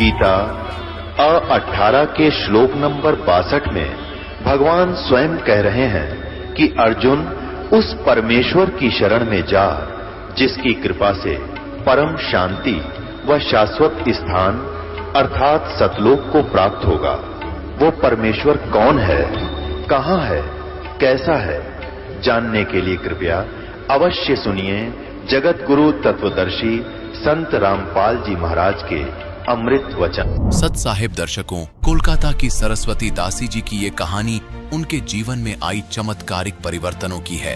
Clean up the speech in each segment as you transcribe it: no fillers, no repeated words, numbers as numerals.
गीता 18 के श्लोक नंबर 62 में भगवान स्वयं कह रहे हैं कि अर्जुन उस परमेश्वर की शरण में जा जिसकी कृपा से परम शांति व शाश्वत स्थान अर्थात सतलोक को प्राप्त होगा। वो परमेश्वर कौन है, कहां है, कैसा है, जानने के लिए कृपया अवश्य सुनिए जगत गुरु तत्वदर्शी संत रामपाल जी महाराज के अमृत वचन। सत साहिब दर्शकों, कोलकाता की सरस्वती दासी जी की ये कहानी उनके जीवन में आई चमत्कारिक परिवर्तनों की है।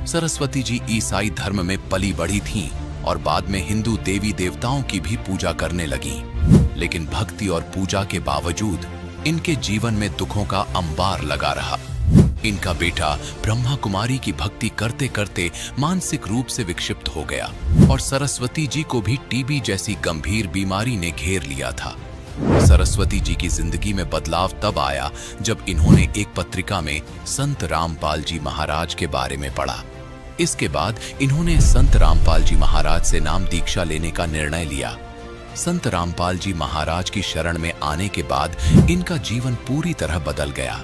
सरस्वती जी ईसाई धर्म में पली बढ़ी थीं और बाद में हिंदू देवी देवताओं की भी पूजा करने लगीं। लेकिन भक्ति और पूजा के बावजूद इनके जीवन में दुखों का अंबार लगा रहा। इनका बेटा ब्रह्मा कुमारी की भक्ति करते करते मानसिक रूप से विक्षिप्त हो गया और सरस्वती जी को भी टीबी जैसी गंभीर बीमारी ने घेर लिया था। सरस्वती जी की जिंदगी में बदलाव तब आया जब इन्होंने एक पत्रिका में संत रामपाल जी महाराज के बारे में पढ़ा। इसके बाद इन्होंने संत रामपाल जी महाराज से नाम दीक्षा लेने का निर्णय लिया। संत रामपाल जी महाराज की शरण में आने के बाद इनका जीवन पूरी तरह बदल गया।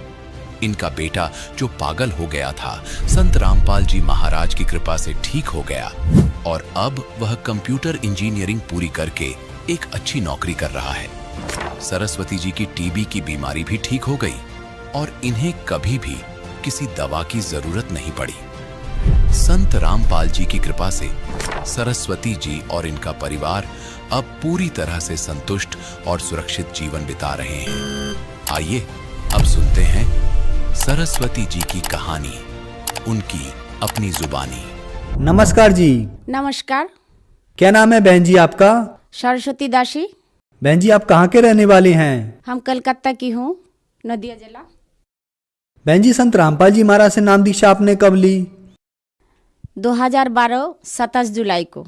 इनका बेटा जो पागल हो गया था, संत रामपाल जी महाराज की कृपा से ठीक हो गया और अब वह कंप्यूटर इंजीनियरिंग पूरी करके एक अच्छी नौकरी कर रहा है। सरस्वती जी की टीबी की बीमारी भी ठीक हो गई और इन्हें कभी भी किसी दवा की जरूरत नहीं पड़ी। संत रामपाल जी की कृपा से सरस्वती जी और इनका परिवार अब पूरी तरह से संतुष्ट और सुरक्षित जीवन बिता रहे हैं। आइए अब सुनते हैं सरस्वती जी की कहानी, उनकी अपनी जुबानी। नमस्कार जी। नमस्कार। क्या नाम है बहन जी आपका? सरस्वती दासी। बहन जी आप कहाँ के रहने वाले हैं? हम कलकत्ता की हूँ, नदिया जिला। बहन जी संत रामपाल जी महाराज से नाम दीक्षा आपने कब ली? 2012 27 जुलाई को।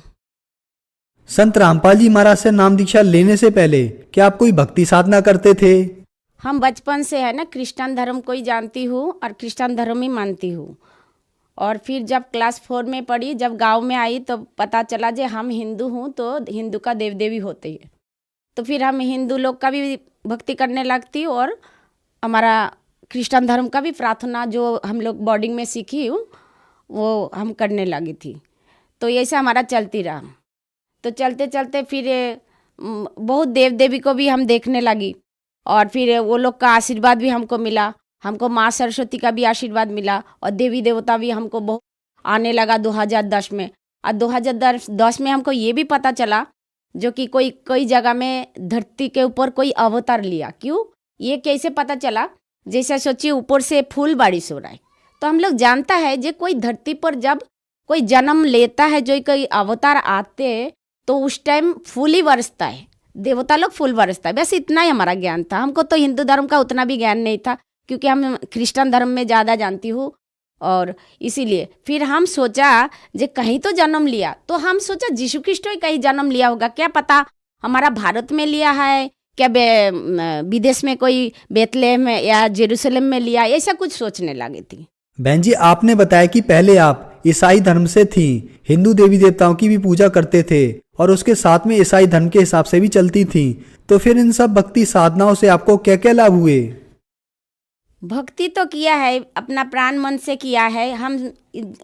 संत रामपाल जी महाराज से नाम दीक्षा लेने से पहले क्या आप कोई भक्ति साधना करते थे? हम बचपन से है ना क्रिश्चियन धर्म को ही जानती हूँ और क्रिश्चियन धर्म ही मानती हूँ। और फिर जब क्लास 4 में पढ़ी, जब गांव में आई तो पता चला जे हम हिंदू हूँ तो हिंदू का देव देवी होते हैं। तो फिर हम हिंदू लोग का भी भक्ति करने लगती और हमारा क्रिश्चियन धर्म का भी प्रार्थना जो हम लोग बोर्डिंग में सीखी हूँ वो हम करने लगी थी। तो ऐसे हमारा चलती रहा। तो चलते चलते फिर बहुत देव देवी को भी हम देखने लगी और फिर वो लोग का आशीर्वाद भी हमको मिला। हमको माँ सरस्वती का भी आशीर्वाद मिला और देवी देवता भी हमको बहुत आने लगा 2010 में। और 2010 में हमको ये भी पता चला जो कि कोई जगह में धरती के ऊपर कोई अवतार लिया। क्यों, ये कैसे पता चला? जैसे सोचिए ऊपर से फूल बारिश हो रहा है तो हम लोग जानता है जो कोई धरती पर जब कोई जन्म लेता है, जो कोई अवतार आते हैं तो उस टाइम फूल ही बरसता है, देवता लोग फूल बरसता है। बस इतना ही हमारा ज्ञान था। हमको तो हिंदू धर्म का उतना भी ज्ञान नहीं था क्योंकि हम क्रिश्चियन धर्म में ज़्यादा जानती हूँ। और इसीलिए फिर हम सोचा जे कहीं तो जन्म लिया, तो हम सोचा यीशु क्रिस्ट ही कहीं जन्म लिया होगा। क्या पता हमारा भारत में लिया है, क्या विदेश में कोई बेतलेहम या जेरूसलम में लिया, ऐसा कुछ सोचने लगी थी। बहन जी आपने बताया कि पहले आप ईसाई धर्म से थी, हिंदू देवी देवताओं की भी पूजा करते थे और उसके साथ में ईसाई धर्म के हिसाब से भी चलती थी। तो फिर इन सब भक्ति साधनाओं से आपको क्या क्या लाभ हुए? भक्ति तो किया है, अपना प्राण मन से किया है। हम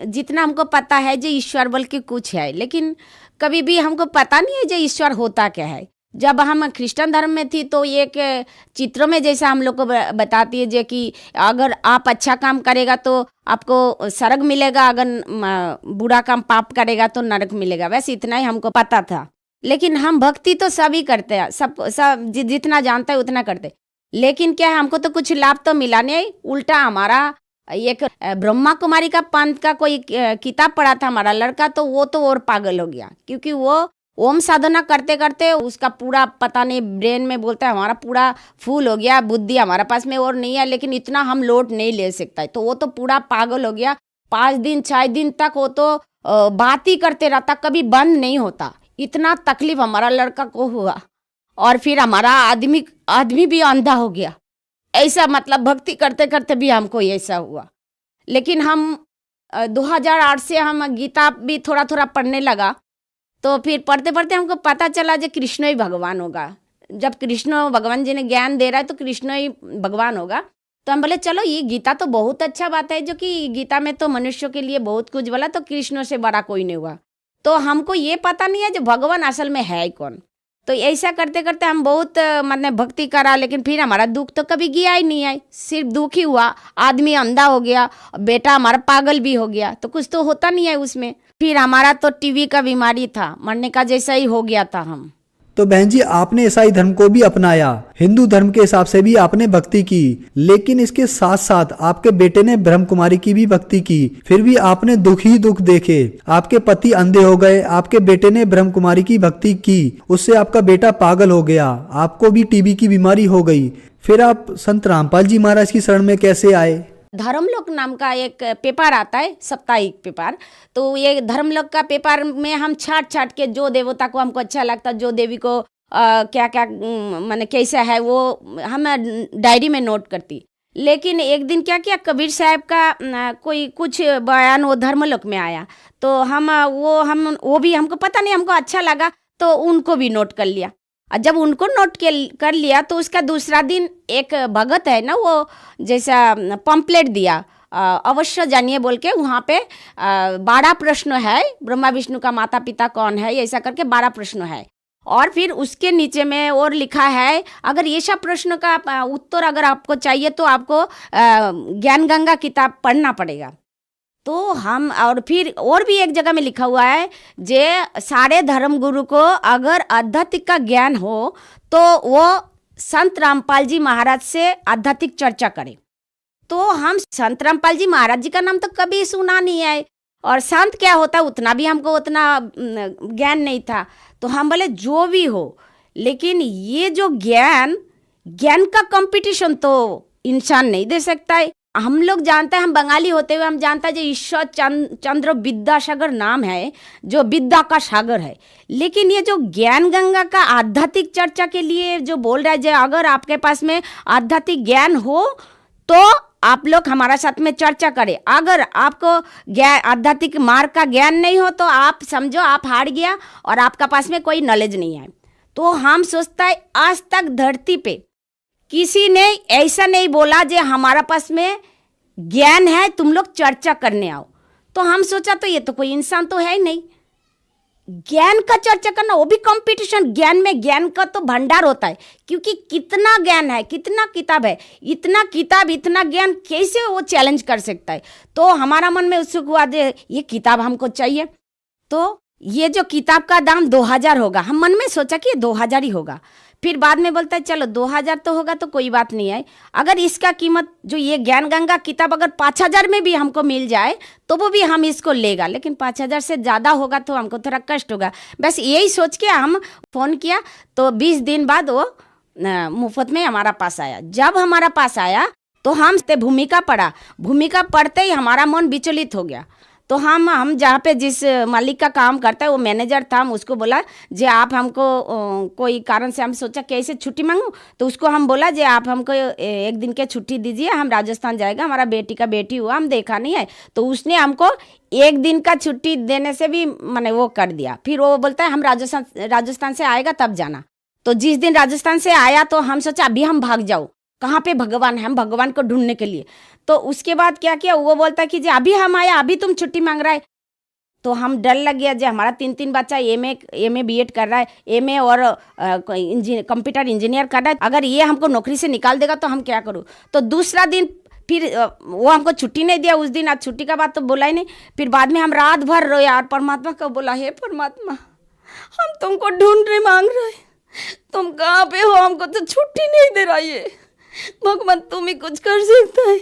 जितना हमको पता है जो ईश्वर बोल के कुछ है, लेकिन कभी भी हमको पता नहीं है जो ईश्वर होता क्या है। जब हम क्रिश्चियन धर्म में थी तो एक चित्रों में जैसा हम लोग को बताती है जो कि अगर आप अच्छा काम करेगा तो आपको स्वर्ग मिलेगा, अगर बुरा काम पाप करेगा तो नरक मिलेगा। वैसे इतना ही हमको पता था। लेकिन हम भक्ति तो सभी करते हैं, सब जितना जानता है उतना करते। लेकिन क्या है, हमको तो कुछ लाभ तो मिला नहीं। उल्टा हमारा एक ब्रह्मा कुमारी का पंथ का कोई किताब पढ़ा था हमारा लड़का, तो वो तो और पागल हो गया क्योंकि वो ओम साधना करते करते उसका पूरा पता नहीं ब्रेन में बोलता है हमारा पूरा फूल हो गया, बुद्धि हमारा पास में और नहीं है, लेकिन इतना हम लोड नहीं ले सकता है। तो वो तो पूरा पागल हो गया। 5 दिन 6 दिन तक वो तो बात ही करते रहता, कभी बंद नहीं होता। इतना तकलीफ हमारा लड़का को हुआ और फिर हमारा आदमी भी अंधा हो गया। ऐसा मतलब भक्ति करते करते भी हमको ऐसा हुआ। लेकिन हम 2008 से हम गीता भी थोड़ा थोड़ा पढ़ने लगा। तो फिर पढ़ते पढ़ते हमको पता चला जो कृष्ण ही भगवान होगा। जब कृष्ण भगवान जी ने ज्ञान दे रहा है तो कृष्ण ही भगवान होगा। तो हम बोले चलो ये गीता तो बहुत अच्छा बात है, जो कि गीता में तो मनुष्यों के लिए बहुत कुछ बोला, तो कृष्ण से बड़ा कोई नहीं हुआ। तो हमको ये पता नहीं है जो भगवान असल में है कौन। तो ऐसा करते करते हम बहुत मतलब भक्ति करा, लेकिन फिर हमारा दुख तो कभी गया ही नहीं है, सिर्फ दुख ही हुआ। आदमी अंधा हो गया, बेटा हमारा पागल भी हो गया, तो कुछ तो होता नहीं है उसमें। फिर हमारा तो टीबी का बीमारी था, मरने का जैसा ही हो गया था हम। तो बहन जी आपने ईसाई धर्म को भी अपनाया, हिंदू धर्म के हिसाब से भी आपने भक्ति की, लेकिन इसके साथ साथ आपके बेटे ने ब्रह्म कुमारी की भी भक्ति की, फिर भी आपने दुख ही दुख देखे। आपके पति अंधे हो गए, आपके बेटे ने ब्रह्म कुमारी की भक्ति की, उससे आपका बेटा पागल हो गया, आपको भी टीबी की बीमारी हो गई। फिर आप संत रामपाल जी महाराज की शरण में कैसे आए? धर्मलोक नाम का एक पेपर आता है, साप्ताहिक पेपर। तो ये धर्मलोक का पेपर में हम छाट छाट के जो देवता को हमको अच्छा लगता, जो देवी को क्या क्या माने कैसा है वो हम डायरी में नोट करती। लेकिन एक दिन क्या किया, कबीर साहब का कोई कुछ बयान वो धर्मलोक में आया, तो हम वो भी हमको पता नहीं, हमको अच्छा लगा तो उनको भी नोट कर लिया। और जब उनको नोट कर लिया तो उसका दूसरा दिन एक भगत है ना, वो जैसा पंपलेट दिया, अवश्य जानिए बोल के। वहाँ पे 12 प्रश्न है, ब्रह्मा विष्णु का माता पिता कौन है, ऐसा करके 12 प्रश्न है। और फिर उसके नीचे में और लिखा है, अगर ये सब प्रश्न का उत्तर अगर आपको चाहिए तो आपको ज्ञान गंगा किताब पढ़ना पड़ेगा। तो हम, और फिर और भी एक जगह में लिखा हुआ है, जे सारे धर्म गुरु को अगर आध्यात्मिक का ज्ञान हो तो वो संत रामपाल जी महाराज से आध्यात्मिक चर्चा करें। तो हम संत रामपाल जी महाराज जी का नाम तो कभी सुना नहीं है, और संत क्या होता है उतना भी हमको उतना ज्ञान नहीं था। तो हम बोले जो भी हो, लेकिन ये जो ज्ञान का कंपटीशन तो इंसान नहीं दे सकता है। हम लोग जानते हैं, हम बंगाली होते हुए हम जानते हैं जो ईश्वर चंद्र विद्यासागर नाम है, जो विद्या का सागर है। लेकिन ये जो ज्ञान गंगा का आध्यात्मिक चर्चा के लिए जो बोल रहा है, जो अगर आपके पास में आध्यात्मिक ज्ञान हो तो आप लोग हमारा साथ में चर्चा करें। अगर आपको ज्ञान आध्यात्मिक मार्ग का ज्ञान नहीं हो तो आप समझो आप हार गया और आपका पास में कोई नॉलेज नहीं है। तो हम सोचता है आज तक धरती पे किसी ने ऐसा नहीं बोला जे हमारा पास में ज्ञान है, तुम लोग चर्चा करने आओ। तो हम सोचा तो ये तो कोई इंसान तो है ही नहीं, ज्ञान का चर्चा करना, वो भी कंपटीशन। ज्ञान में ज्ञान का तो भंडार होता है, क्योंकि कितना ज्ञान है, कितना किताब है, इतना किताब इतना ज्ञान कैसे वो चैलेंज कर सकता है। तो हमारा मन में उत्सुक हुआ जे ये किताब हमको चाहिए। तो ये जो किताब का दाम 2000 होगा, हम मन में सोचा कि 2000 ही होगा। फिर बाद में बोलता है चलो 2000 तो होगा तो कोई बात नहीं है, अगर इसका कीमत जो ये ज्ञान गंगा किताब अगर 5000 में भी हमको मिल जाए तो वो भी हम इसको लेगा, लेकिन 5000 से ज़्यादा होगा तो हमको थोड़ा कष्ट होगा। बस यही सोच के हम फ़ोन किया। तो 20 दिन बाद वो मुफ्त में हमारा पास आया। जब हमारा पास आया तो हम भूमिका पढ़ा। भूमिका पढ़ते ही हमारा मन विचलित हो गया। तो हम जहाँ पे जिस मालिक का काम करता है वो मैनेजर था, हम उसको बोला जे आप हमको कोई कारण से, हम सोचा कैसे छुट्टी मांगूं, तो उसको हम बोला जे आप हमको 1 दिन के छुट्टी दीजिए, हम राजस्थान जाएगा, हमारा बेटी का बेटी हुआ, हम देखा नहीं है। तो उसने हमको 1 दिन का छुट्टी देने से भी मैंने वो कर दिया। फिर वो बोलता है हम राजस्थान से आएगा तब जाना। तो जिस दिन राजस्थान से आया तो हम सोचा अभी हम भाग जाओ, कहाँ पे भगवान है, हम भगवान को ढूंढने के लिए। तो उसके बाद क्या किया, वो बोलता है कि जी अभी हम आया, अभी तुम छुट्टी मांग रहा है। तो हम डर लग गया, जो हमारा 3 बच्चा एमए बीएड कर रहा है, एमए और कंप्यूटर इंजीनियर कर रहा है, अगर ये हमको नौकरी से निकाल देगा तो हम क्या करूँ। तो दूसरा दिन फिर वो हमको छुट्टी नहीं दिया उस दिन। आज छुट्टी का बात तो बोला ही नहीं। फिर बाद में हम रात भर रोए और परमात्मा को बोला, हे परमात्मा हम तुमको ढूंढ रहे, मांग रहे, तुम कहाँ पे हो, हमको तो छुट्टी नहीं दे रहा है, भगवान तुम ही कुछ कर सकता है।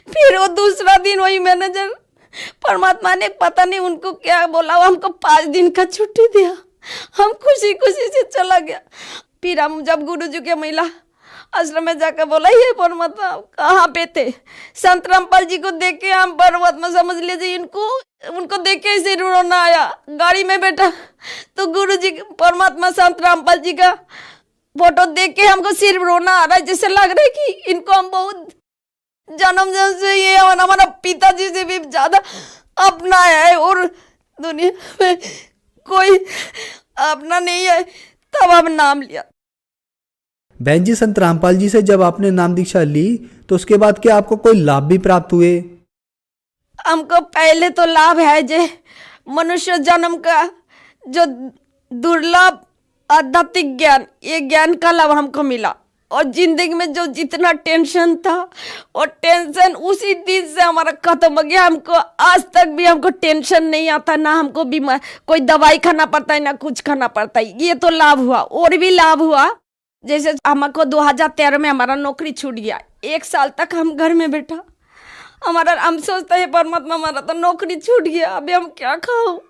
फिर वो दूसरा दिन वही मैनेजर, परमात्मा ने पता नहीं उनको क्या बोला, वो हमको 5 दिन का छुट्टी दिया। हम खुशी खुशी से चला गया। फिर हम जब गुरुजी के महिला आश्रम में जाकर बोला, ये परमात्मा कहाँ पे थे। संत रामपाल जी को देख के हम परमात्मा समझ लीजिए, उनको देख के इसे रोना आया। गाड़ी में बैठा तो गुरुजी परमात्मा संत रामपाल जी का फोटो देख के हमको सिर्फ रोना आ रहा है, जैसे लग रहा है कि इनको हम बहुत जन्म से ये हमारा पिताजी से भी ज्यादा अपना है और दुनिया में कोई अपना नहीं है। तब हम नाम लिया। बहन जी, संत रामपाल जी से जब आपने नाम दीक्षा ली तो उसके बाद क्या आपको कोई लाभ भी प्राप्त हुए? हमको पहले तो लाभ है जे मनुष्य जन्म का जो दुर्लभ आध्यात्मिक ज्ञान, ये ज्ञान का लाभ हमको मिला। और जिंदगी में जो जितना टेंशन था और टेंशन उसी दिन से हमारा खत्म हो गया। हमको आज तक भी हमको टेंशन नहीं आता, ना हमको बीमार कोई दवाई खाना पड़ता है ना कुछ खाना पड़ता है। ये तो लाभ हुआ। और भी लाभ हुआ, जैसे हमको 2013 में हमारा नौकरी छूट गया। 1 साल तक हम घर में बैठा। हम सोचते हैं परमात्मा हमारा तो नौकरी छूट गया, अभी हम क्या खाओ,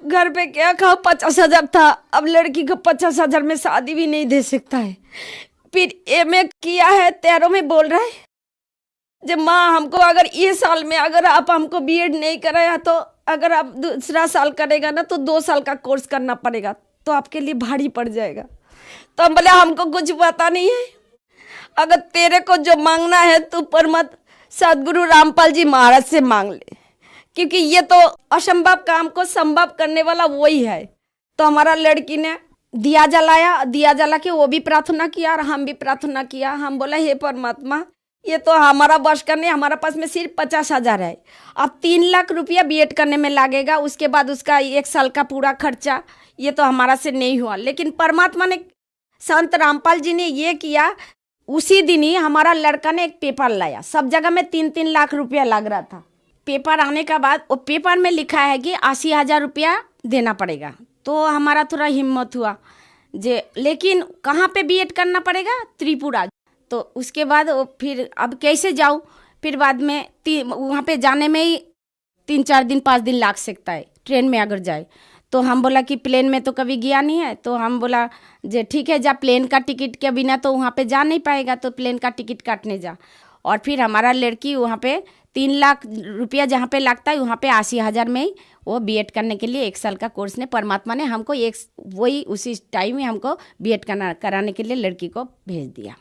घर पे क्या खाओ। 50,000 था, अब लड़की को 50,000 में शादी भी नहीं दे सकता है। फिर एमए किया है, 13 में बोल रहा है जब माँ हमको अगर ये साल में अगर आप हमको बीएड नहीं कराया तो अगर आप दूसरा साल करेगा ना तो 2 साल का कोर्स करना पड़ेगा, तो आपके लिए भारी पड़ जाएगा। तो हम बोले हमको कुछ पता नहीं है, अगर तेरे को जो मांगना है तू परमत सदगुरु रामपाल जी महाराज से मांग ले, क्योंकि ये तो असंभव काम को संभव करने वाला वही है। तो हमारा लड़की ने दिया जलाया, दिया जला के वो भी प्रार्थना किया और हम भी प्रार्थना किया। हम बोला हे परमात्मा ये तो हमारा बस का नहीं, हमारा पास में सिर्फ 50,000 है। अब 3 लाख रुपया बीएड करने में लगेगा, उसके बाद उसका 1 साल का पूरा खर्चा, ये तो हमारा से नहीं हुआ। लेकिन परमात्मा ने, संत रामपाल जी ने ये किया, उसी दिन ही हमारा लड़का ने एक पेपर लाया। सब जगह में 3-3 लाख रुपया लग रहा था। पेपर आने का बाद वो पेपर में लिखा है कि 80,000 रुपया देना पड़ेगा। तो हमारा थोड़ा हिम्मत हुआ जे, लेकिन कहाँ पे बीएड करना पड़ेगा? त्रिपुरा। तो उसके बाद फिर अब कैसे जाऊँ? फिर बाद में वहाँ पे जाने में ही 3-4 दिन 5 दिन लग सकता है ट्रेन में अगर जाए। तो हम बोला कि प्लेन में तो कभी गया नहीं है, तो हम बोला जे ठीक है जा, प्लेन का टिकट के बिना तो वहाँ पे जा नहीं पाएगा, तो प्लेन का टिकट काटने जा। और फिर हमारा लड़की वहाँ पे 3 लाख रुपया जहाँ पे लगता है वहाँ पे 80,000 में ही वो बीएड करने के लिए 1 साल का कोर्स ने परमात्मा ने हमको वही उसी टाइम में हमको बीएड कराने के लिए लड़की को भेज दिया।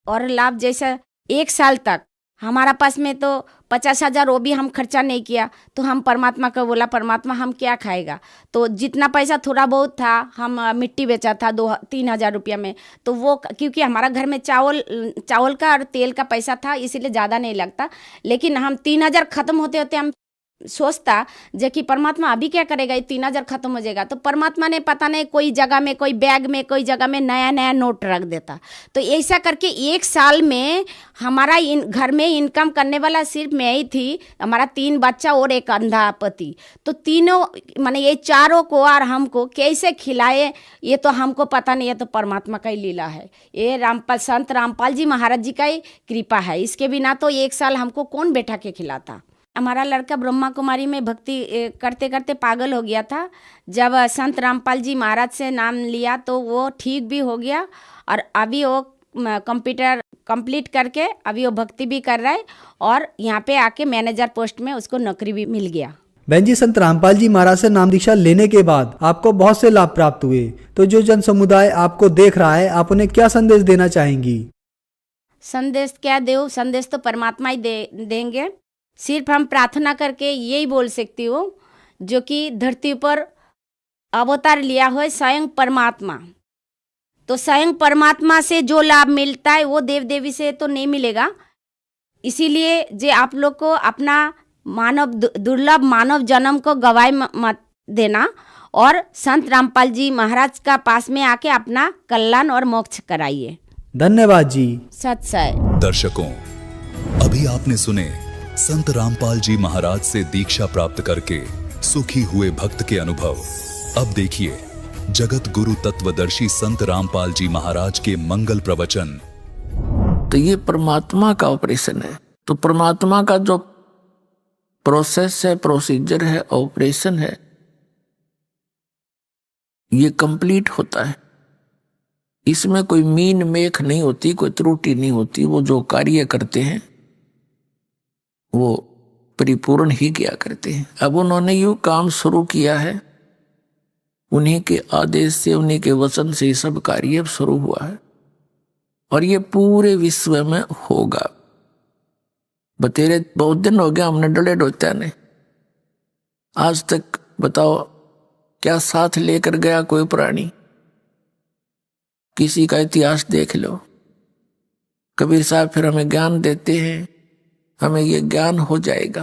और लाभ जैसा 1 साल तक हमारा पास में तो 50,000 वो भी हम खर्चा नहीं किया। तो हम परमात्मा को बोला परमात्मा हम क्या खाएगा? तो जितना पैसा थोड़ा बहुत था, हम मिट्टी बेचा था 2-3 हज़ार रुपया में, तो वो क्योंकि हमारा घर में चावल का और तेल का पैसा था इसीलिए ज़्यादा नहीं लगता। लेकिन हम 3,000 खत्म होते होते हम सोचता जो कि परमात्मा अभी क्या करेगा, ये 3,000 खत्म हो जाएगा। तो परमात्मा ने पता नहीं कोई जगह में, कोई बैग में, कोई जगह में नया नया नोट रख देता। तो ऐसा करके 1 साल में हमारा घर में इनकम करने वाला सिर्फ मैं ही थी, हमारा 3 बच्चा और एक अंधा पति। तो तीनों माने ये चारों को और हमको कैसे खिलाए ये तो हमको पता नहीं है, तो परमात्मा का ही लीला है। ये संत रामपाल जी महाराज जी का ही कृपा है। इसके बिना तो 1 साल हमको कौन बैठा के खिलाता। हमारा लड़का ब्रह्मा कुमारी में भक्ति करते करते पागल हो गया था। जब संत रामपाल जी महाराज से नाम लिया तो वो ठीक भी हो गया और अभी वो कंप्यूटर कंप्लीट करके अभी वो भक्ति भी कर रहा है और यहाँ पे आके मैनेजर पोस्ट में उसको नौकरी भी मिल गया। बहन जी, संत रामपाल जी महाराज से नाम दीक्षा लेने के बाद आपको बहुत से लाभ प्राप्त हुए, तो जो जन समुदाय आपको देख रहा है आप उन्हें क्या संदेश देना चाहेंगी? संदेश क्या दो, संदेश तो परमात्मा ही देंगे। सिर्फ हम प्रार्थना करके यही बोल सकती हूँ, जो कि धरती पर अवतार लिया हुआ स्वयं परमात्मा, तो स्वयं परमात्मा से जो लाभ मिलता है वो देव देवी से तो नहीं मिलेगा। इसीलिए जे आप लोग को अपना दुर्लभ मानव जन्म को गवाए मत देना और संत रामपाल जी महाराज का पास में आके अपना कल्याण और मोक्ष कराइए। धन्यवाद जी। सत्सय। दर्शकों, अभी आपने सुने संत रामपाल जी महाराज से दीक्षा प्राप्त करके सुखी हुए भक्त के अनुभव। अब देखिए जगत गुरु तत्वदर्शी संत रामपाल जी महाराज के मंगल प्रवचन। तो ये परमात्मा का ऑपरेशन है। तो परमात्मा का जो प्रोसेस है, प्रोसीजर है, ऑपरेशन है, ये कंप्लीट होता है। इसमें कोई मीन मेख नहीं होती, कोई त्रुटि नहीं होती। वो जो कार्य करते हैं वो परिपूर्ण ही किया करते हैं। अब उन्होंने यूं काम शुरू किया है, उन्हीं के आदेश से, उन्हीं के वचन से सब कार्य शुरू हुआ है और ये पूरे विश्व में होगा। बतेरे बहुत दिन हो गया हमने डले डोत्या ने, आज तक बताओ क्या साथ लेकर गया कोई प्राणी? किसी का इतिहास देख लो। कबीर साहब फिर हमें ज्ञान देते हैं, हमें ये ज्ञान हो जाएगा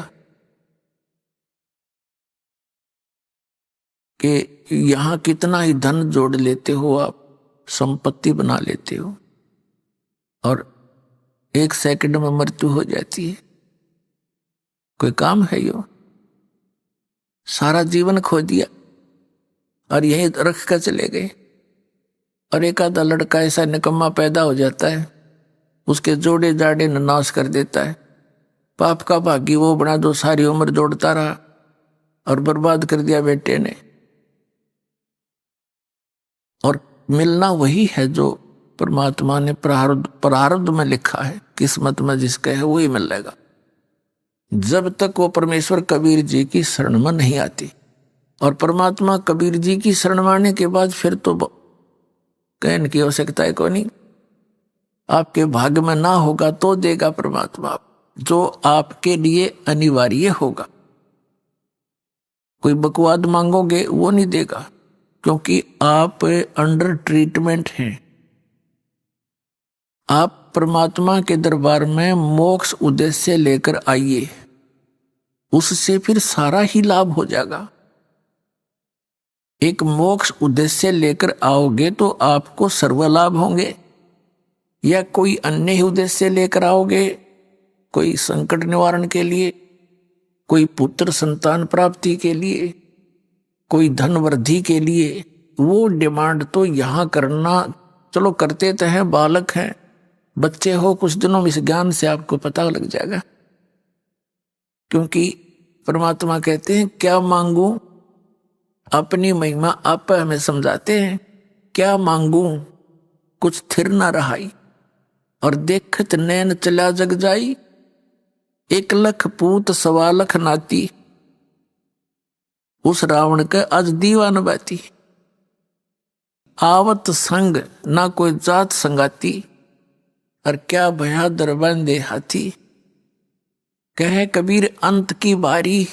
कि यहां कितना ही धन जोड़ लेते हो आप, संपत्ति बना लेते हो और 1 सेकंड में मृत्यु हो जाती है। कोई काम है यो? सारा जीवन खो दिया और यहीं रख कर चले गए। और एक आधा लड़का ऐसा निकम्मा पैदा हो जाता है, उसके जोड़े जाड़े नाश कर देता है। पाप का भागी वो बना जो सारी उम्र जोड़ता रहा और बर्बाद कर दिया बेटे ने। और मिलना वही है जो परमात्मा ने प्रारब्ध में लिखा है, किस्मत में जिसका है वही मिलेगा। जब तक वो परमेश्वर कबीर जी की शरण में नहीं आती, और परमात्मा कबीर जी की शरण में आने के बाद फिर तो कहने की आवश्यकता है कोई नहीं। आपके भाग्य में ना होगा तो देगा परमात्मा, जो आपके लिए अनिवार्य होगा। कोई बकवाद मांगोगे वो नहीं देगा, क्योंकि आप अंडर ट्रीटमेंट हैं। आप परमात्मा के दरबार में मोक्ष उद्देश्य लेकर आइए, उससे फिर सारा ही लाभ हो जाएगा। एक मोक्ष उद्देश्य लेकर आओगे तो आपको सर्व लाभ होंगे, या कोई अन्य ही उद्देश्य लेकर आओगे, कोई संकट निवारण के लिए, कोई पुत्र संतान प्राप्ति के लिए, कोई धन वृद्धि के लिए, वो डिमांड तो यहां करना चलो करते तो हैं, बालक हैं, बच्चे हो, कुछ दिनों में इस ज्ञान से आपको पता लग जाएगा। क्योंकि परमात्मा कहते हैं क्या मांगू, अपनी महिमा आप हमें समझाते हैं। क्या मांगू कुछ थिर न रहाई, और देखत नैन चला जग जाई, 1 लाख पूत 1.25 लाख नाती, उस रावण के आज दीवान बाती। आवत संग ना कोई जात संगाती, और क्या भया दरबंदे हाथी। कहे कबीर अंत की बारी,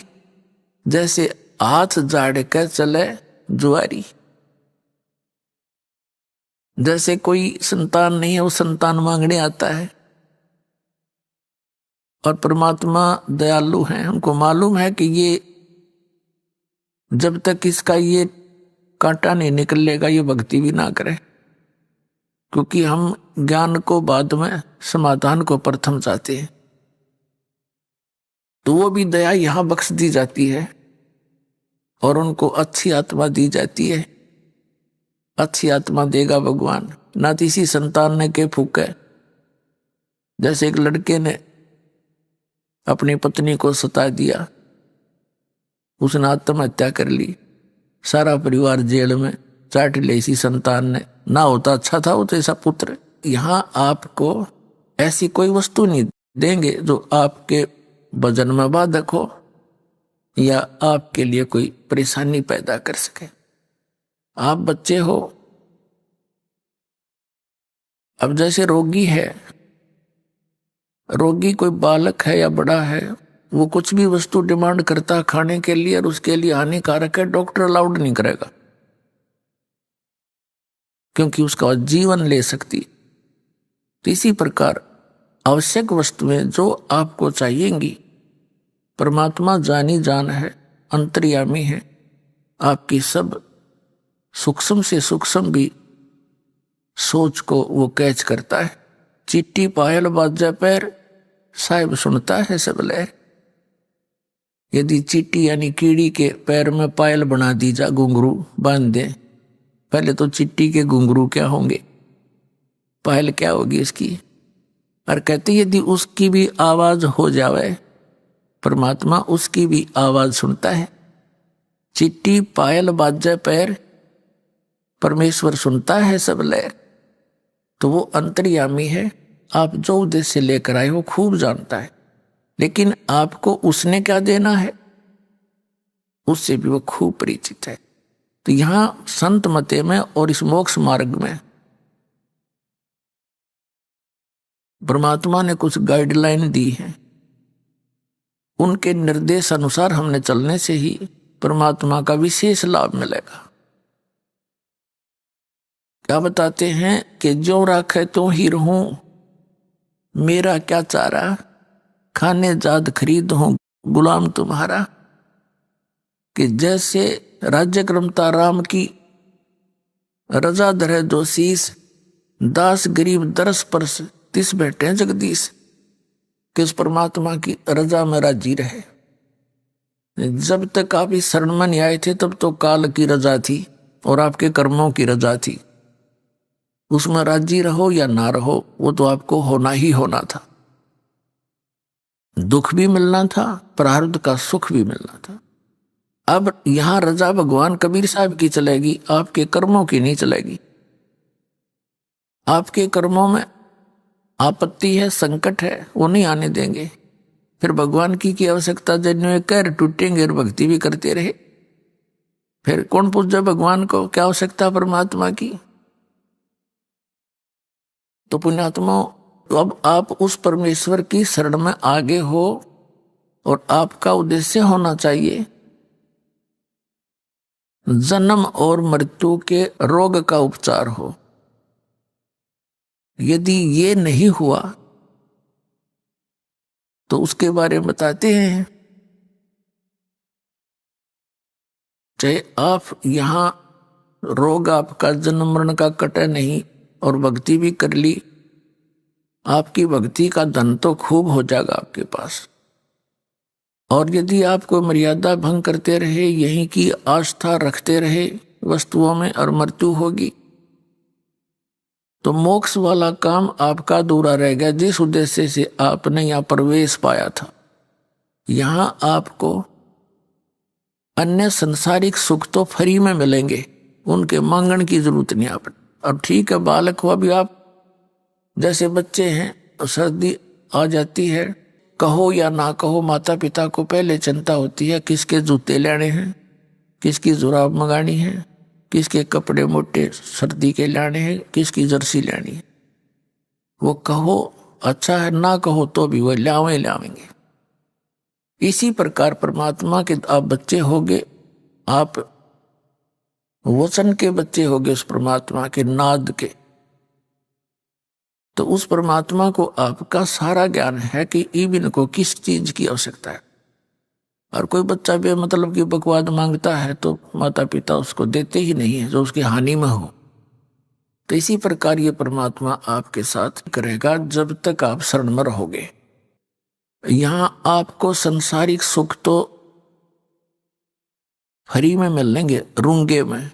जैसे हाथ जाड़ कर चले जुआरी। जैसे कोई संतान नहीं है वो संतान मांगने आता है, और परमात्मा दयालु है। हमको मालूम है कि ये जब तक इसका ये कांटा नहीं निकलेगा ये भक्ति भी ना करे, क्योंकि हम ज्ञान को बाद में, समाधान को प्रथम चाहते हैं। तो वो भी दया यहां बख्श दी जाती है और उनको अच्छी आत्मा दी जाती है। अच्छी आत्मा देगा भगवान, ना किसी संतान ने के फूके। जैसे एक लड़के ने अपनी पत्नी को सता दिया, उसने आत्महत्या कर ली, सारा परिवार जेल में, चाट ले इसी संतान ने। ना होता अच्छा था वो तो ऐसा पुत्र। यहां आपको ऐसी कोई वस्तु नहीं देंगे जो आपके वजन में बाधक हो या आपके लिए कोई परेशानी पैदा कर सके। आप बच्चे हो, अब जैसे रोगी है, रोगी कोई बालक है या बड़ा है, वो कुछ भी वस्तु डिमांड करता खाने के लिए और उसके लिए हानिकारक है, डॉक्टर अलाउड नहीं करेगा, क्योंकि उसका जीवन ले सकती। तो इसी प्रकार आवश्यक वस्तुएं जो आपको चाहिएंगी, परमात्मा जानी जान है, अंतर्यामी है, आपकी सब सूक्ष्म से सूक्ष्म भी सोच को वो कैच करता है। चिट्टी पायल बाजा पैर, साहिब सुनता है सब लहर। यदि चिट्टी यानी कीड़ी के पैर में पायल बना दी जा, घुंघरू बांध दे, पहले तो चिट्टी के घुंघरू क्या होंगे, पायल क्या होगी इसकी। और कहते यदि उसकी भी आवाज हो जावे, परमात्मा उसकी भी आवाज सुनता है। चिट्टी पायल बाजा पैर, परमेश्वर सुनता है सब लहर। तो वो अंतर्यामी है, आप जो उद्देश्य लेकर आए हो खूब जानता है, लेकिन आपको उसने क्या देना है उससे भी वो खूब परिचित है। तो यहां संत मते में और इस मोक्ष मार्ग में परमात्मा ने कुछ गाइडलाइन दी है, उनके निर्देश अनुसार हमने चलने से ही परमात्मा का विशेष लाभ मिलेगा। क्या बताते हैं कि जो राखे तो ही रहूं, मेरा क्या चारा, खाने जाद खरीद हूं गुलाम तुम्हारा। कि जैसे राज्य क्रमता राम की, रजा धरे जो शीस, दास गरीब दरस परस तिस बैठे जगदीश। कि उस परमात्मा की रजा में राजी रहे। जब तक आप इस शरण में नहीं आए थे तब तो काल की रजा थी और आपके कर्मों की रजा थी। उसमें राजी रहो या ना रहो, वो तो आपको होना ही होना था। दुख भी मिलना था, प्रारब्ध का सुख भी मिलना था। अब यहां रजा भगवान कबीर साहब की चलेगी, आपके कर्मों की नहीं चलेगी। आपके कर्मों में आपत्ति है, संकट है, वो नहीं आने देंगे। फिर भगवान की आवश्यकता जन्य कर टूटेंगे और भक्ति भी करते रहे। फिर कौन पूछे भगवान को, क्या आवश्यकता परमात्मा की। तो पुण्यात्मा, अब आप उस परमेश्वर की शरण में आगे हो और आपका उद्देश्य होना चाहिए जन्म और मृत्यु के रोग का उपचार हो। यदि ये नहीं हुआ तो उसके बारे में बताते हैं। चाहे आप यहां रोग आपका जन्म मरण का कटे नहीं और भक्ति भी कर ली, आपकी भक्ति का धन तो खूब हो जाएगा आपके पास। और यदि आप कोई मर्यादा भंग करते रहे, यहीं की आस्था रखते रहे वस्तुओं में, और मृत्यु होगी तो मोक्ष वाला काम आपका अधूरा रह गया, जिस उद्देश्य से आपने यहाँ प्रवेश पाया था। यहां आपको अन्य संसारिक सुख तो फ्री में मिलेंगे, उनके मांगने की जरूरत नहीं आप। अब ठीक है, बालक हो अभी आप, जैसे बच्चे हैं, सर्दी आ जाती है, कहो या ना कहो, माता पिता को पहले चिंता होती है किसके जूते लेने हैं, किसकी जुराब मंगानी है, किसके कपड़े मोटे सर्दी के लाने हैं, किसकी जर्सी लेनी है। वो कहो अच्छा है, ना कहो तो भी वो लावेंगे। इसी प्रकार परमात्मा के आप बच्चे होगे, आप वचन के बच्चे होगे उस परमात्मा के नाद के। तो उस परमात्मा को आपका सारा ज्ञान है कि इबिन को किस चीज की आवश्यकता है। और कोई बच्चा बेमतलब की बकवाद मांगता है तो माता पिता उसको देते ही नहीं है, जो उसकी हानि में हो। तो इसी प्रकार ये परमात्मा आपके साथ करेगा जब तक आप शरण में रहोगे। यहां आपको संसारिक सुख तो फ्री में मिलेंगे, रूंगे में।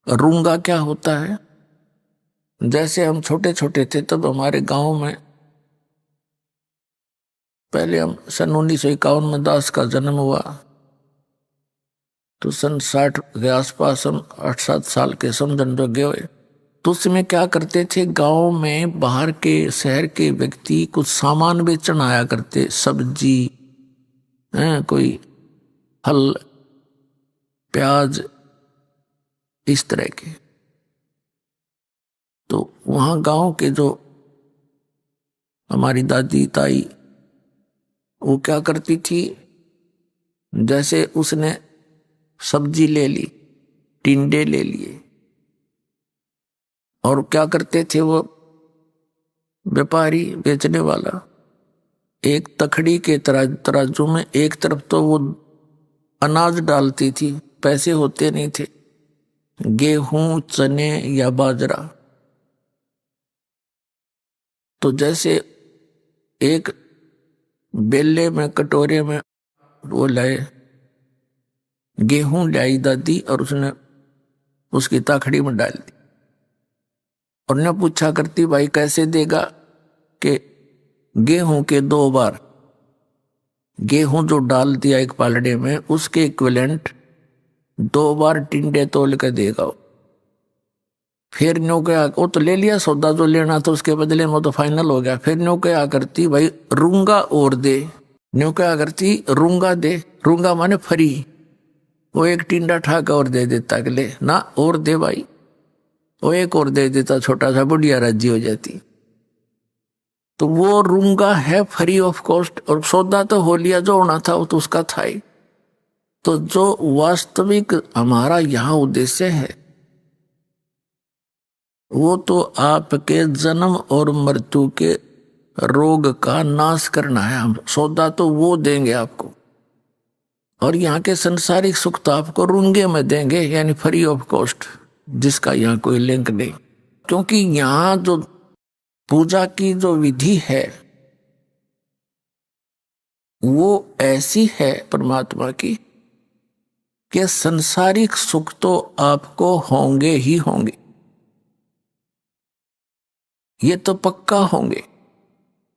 रूंगा क्या होता है? जैसे हम छोटे छोटे थे तब हमारे गांव में, पहले हम सन 1951 में दास का जन्म हुआ, तो सन 60 के आसपास हम 8-7 साल के समझन जो गए। तो उसमें क्या करते थे, गांव में बाहर के शहर के व्यक्ति कुछ सामान बेचने आया करते, सब्जी, कोई फल, प्याज, इस तरह के। तो वहां गांव के जो हमारी दादी ताई, वो क्या करती थी, जैसे उसने सब्जी ले ली, टिंडे ले लिए, और क्या करते थे वो व्यापारी बेचने वाला, एक तखड़ी के तराजू में एक तरफ तो वो अनाज डालती थी, पैसे होते नहीं थे, गेहूं, चने या बाजरा। तो जैसे एक बेले में, कटोरे में वो लाए, गेहूं लाई दादी और उसने उसकी ताखड़ी में डाल दी, और ने पूछा करती भाई कैसे देगा, कि गेहूं के 2 बार गेहूं जो डाल दिया एक पालड़े में, उसके इक्विवेलेंट 2 बार टिंडे तोल के देगा। फिर न्यू क्या, वो तो ले लिया सौदा जो लेना था, उसके बदले में तो फाइनल हो गया। फिर न्यू क्या करती, भाई रूंगा और दे, न्यू क्या करती, रूंगा दे, रूंगा माने फ्री। वो एक टिंडा ठाका और दे देता, अगले ना और दे भाई, वो एक और दे देता, छोटा सा, बुढ़िया राजी हो जाती। तो वो रूंगा है फ्री ऑफ कॉस्ट, और सौदा तो हो लिया, जो होना था वो तो उसका था ही। तो जो वास्तविक हमारा यहाँ उद्देश्य है वो तो आपके जन्म और मृत्यु के रोग का नाश करना है। हम सौदा तो वो देंगे आपको, और यहाँ के संसारिक सुख तो आपको रूंगे में देंगे, यानी फ्री ऑफ कॉस्ट, जिसका यहाँ कोई लिंक नहीं। क्योंकि यहाँ जो पूजा की जो विधि है वो ऐसी है परमात्मा की कि संसारिक सुख तो आपको होंगे ही होंगे, ये तो पक्का होंगे,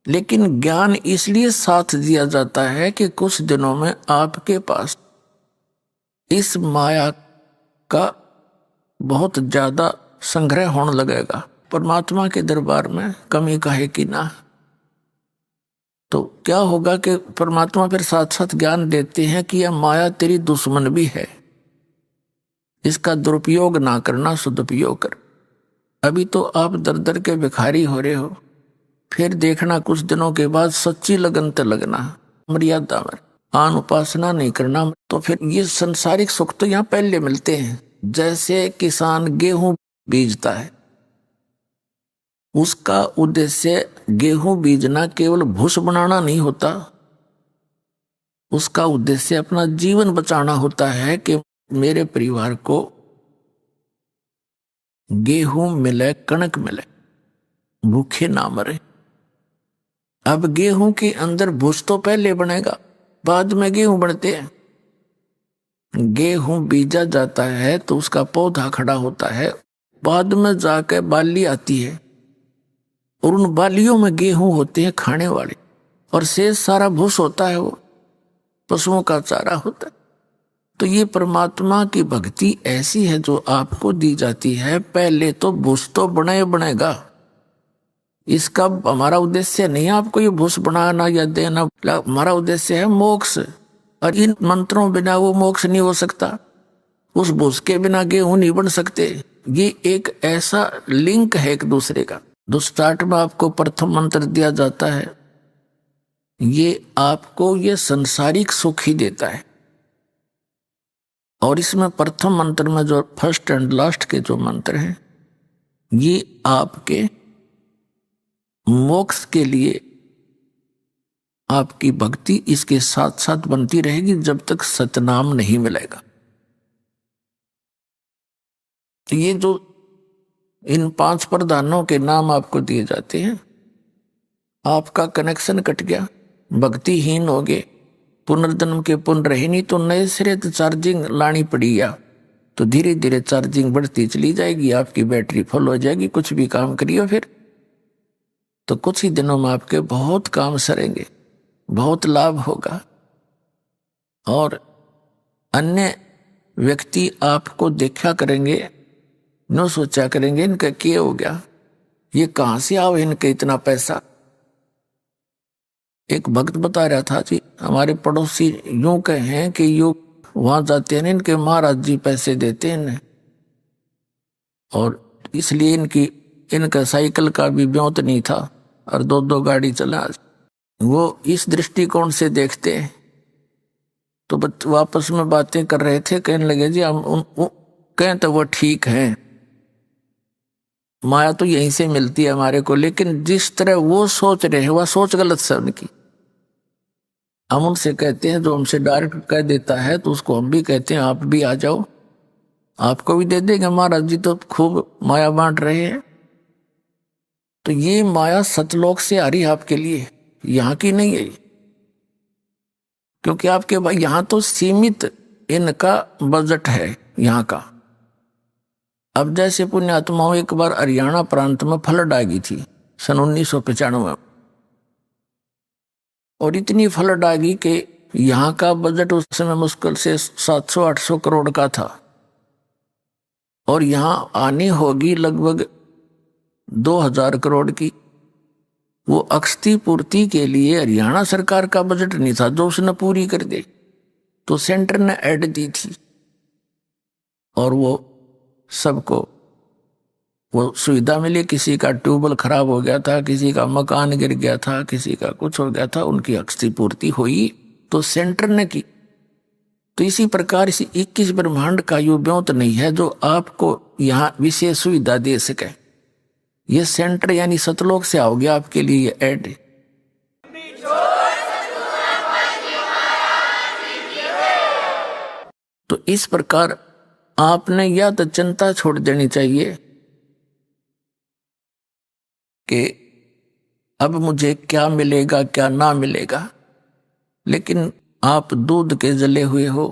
लेकिन ज्ञान इसलिए साथ दिया जाता है कि कुछ दिनों में आपके पास इस माया का बहुत ज्यादा संग्रह होने लगेगा। परमात्मा के दरबार में कमी काहे की ना। तो क्या होगा कि परमात्मा फिर साथ साथ ज्ञान देते हैं कि यह माया तेरी दुश्मन भी है, इसका दुरुपयोग ना करना, सदुपयोग कर। अभी तो आप दर दर के भिखारी हो रहे हो, फिर देखना कुछ दिनों के बाद सच्ची लगन ते लगना, मर्यादा में आन उपासना नहीं करना। तो फिर ये संसारिक सुख तो यहाँ पहले मिलते हैं। जैसे किसान गेहूं बीजता है, उसका उद्देश्य गेहूं बीजना केवल भूस बनाना नहीं होता, उसका उद्देश्य अपना जीवन बचाना होता है कि मेरे परिवार को गेहूं मिले, कणक मिले, भूखे ना मरे। अब गेहूं के अंदर भूस तो पहले बनेगा, बाद में गेहूं बनते हैं। गेहूं बीजा जाता है तो उसका पौधा खड़ा होता है, बाद में जाकर बाली आती है, और उन बालियों में गेहूं होते हैं खाने वाले, और शेष सारा भूस होता है, वो पशुओं का चारा होता है। तो ये परमात्मा की भक्ति ऐसी है जो आपको दी जाती है। पहले तो भूस तो बनेगा, इसका हमारा उद्देश्य नहीं है आपको ये भूस बनाना या देना, हमारा उद्देश्य है मोक्ष, और इन मंत्रों बिना वो मोक्ष नहीं हो सकता, उस भूस के बिना गेहूं नहीं बन सकते। ये एक ऐसा लिंक है एक दूसरे का। जो स्टार्ट में आपको प्रथम मंत्र दिया जाता है, ये आपको ये संसारिक सुख ही देता है, और इसमें प्रथम मंत्र में जो फर्स्ट एंड लास्ट के जो मंत्र हैं, ये आपके मोक्ष के लिए आपकी भक्ति इसके साथ साथ बनती रहेगी जब तक सतनाम नहीं मिलेगा। तो ये जो इन 5 प्रधानों के नाम आपको दिए जाते हैं, आपका कनेक्शन कट गया, भक्तिहीन हो गए, पुनर्जन्म के पुण्य रहे नहीं, तो नए सिरे तो चार्जिंग लानी पड़ी, या तो धीरे धीरे चार्जिंग बढ़ती चली जाएगी, आपकी बैटरी फुल हो जाएगी। कुछ भी काम करिए फिर तो कुछ ही दिनों में आपके बहुत काम सरेंगे, बहुत लाभ होगा, और अन्य व्यक्ति आपको देखा करेंगे, न सोचा करेंगे इनका क्या हो गया, ये कहां से आओ इनके इतना पैसा। एक भक्त बता रहा था जी, हमारे पड़ोसी यूं कहे कि यूं वहां जाते हैं, इनके महाराज जी पैसे देते हैं इन्हें, और इसलिए इनका साइकिल का भी ब्योत नहीं था, और 2 गाड़ी चला। वो इस दृष्टिकोण से देखते हैं। तो वापस में बातें कर रहे थे, कहने लगे जी हम कहें तो वो ठीक है, माया तो यहीं से मिलती है हमारे को, लेकिन जिस तरह वो सोच रहे हैं वह सोच गलत है उनकी। हम उनसे कहते हैं, जो हमसे डायरेक्ट कह देता है तो उसको हम भी कहते हैं आप भी आ जाओ, आपको भी दे देंगे, महाराज जी तो खूब माया बांट रहे हैं। तो ये माया सतलोक से आ रही है आपके लिए, यहाँ की नहीं है, क्योंकि आपके भाई यहाँ तो सीमित इनका बजट है यहाँ का। अब जैसे पुण्यात्माओं एक बार हरियाणा प्रांत में फ्लड आ गई थी सन 1995, और इतनी फ्लड आ गई कि यहाँ का बजट उस समय मुश्किल से 700-800 करोड़ का था, और यहाँ आनी होगी लगभग 2000 करोड़ की। वो अक्षति पूर्ति के लिए हरियाणा सरकार का बजट नहीं था जो उसने पूरी कर दी, तो सेंटर ने ऐड दी थी, और वो सबको वो सुविधा मिली। किसी का ट्यूबवेल खराब हो गया था, किसी का मकान गिर गया था, किसी का कुछ हो गया था, उनकी अक्षति पूर्ति हुई तो सेंटर ने की। तो इसी प्रकार इसी 21 ब्रह्मांड का यो ब्योत नहीं है जो आपको यहाँ विशेष सुविधा दे सके। ये सेंटर यानी सतलोक से आओगे आपके लिए ये ऐड है। तो इस प्रकार आपने या तो चिंता छोड़ देनी चाहिए कि अब मुझे क्या मिलेगा क्या ना मिलेगा, लेकिन आप दूध के जले हुए हो,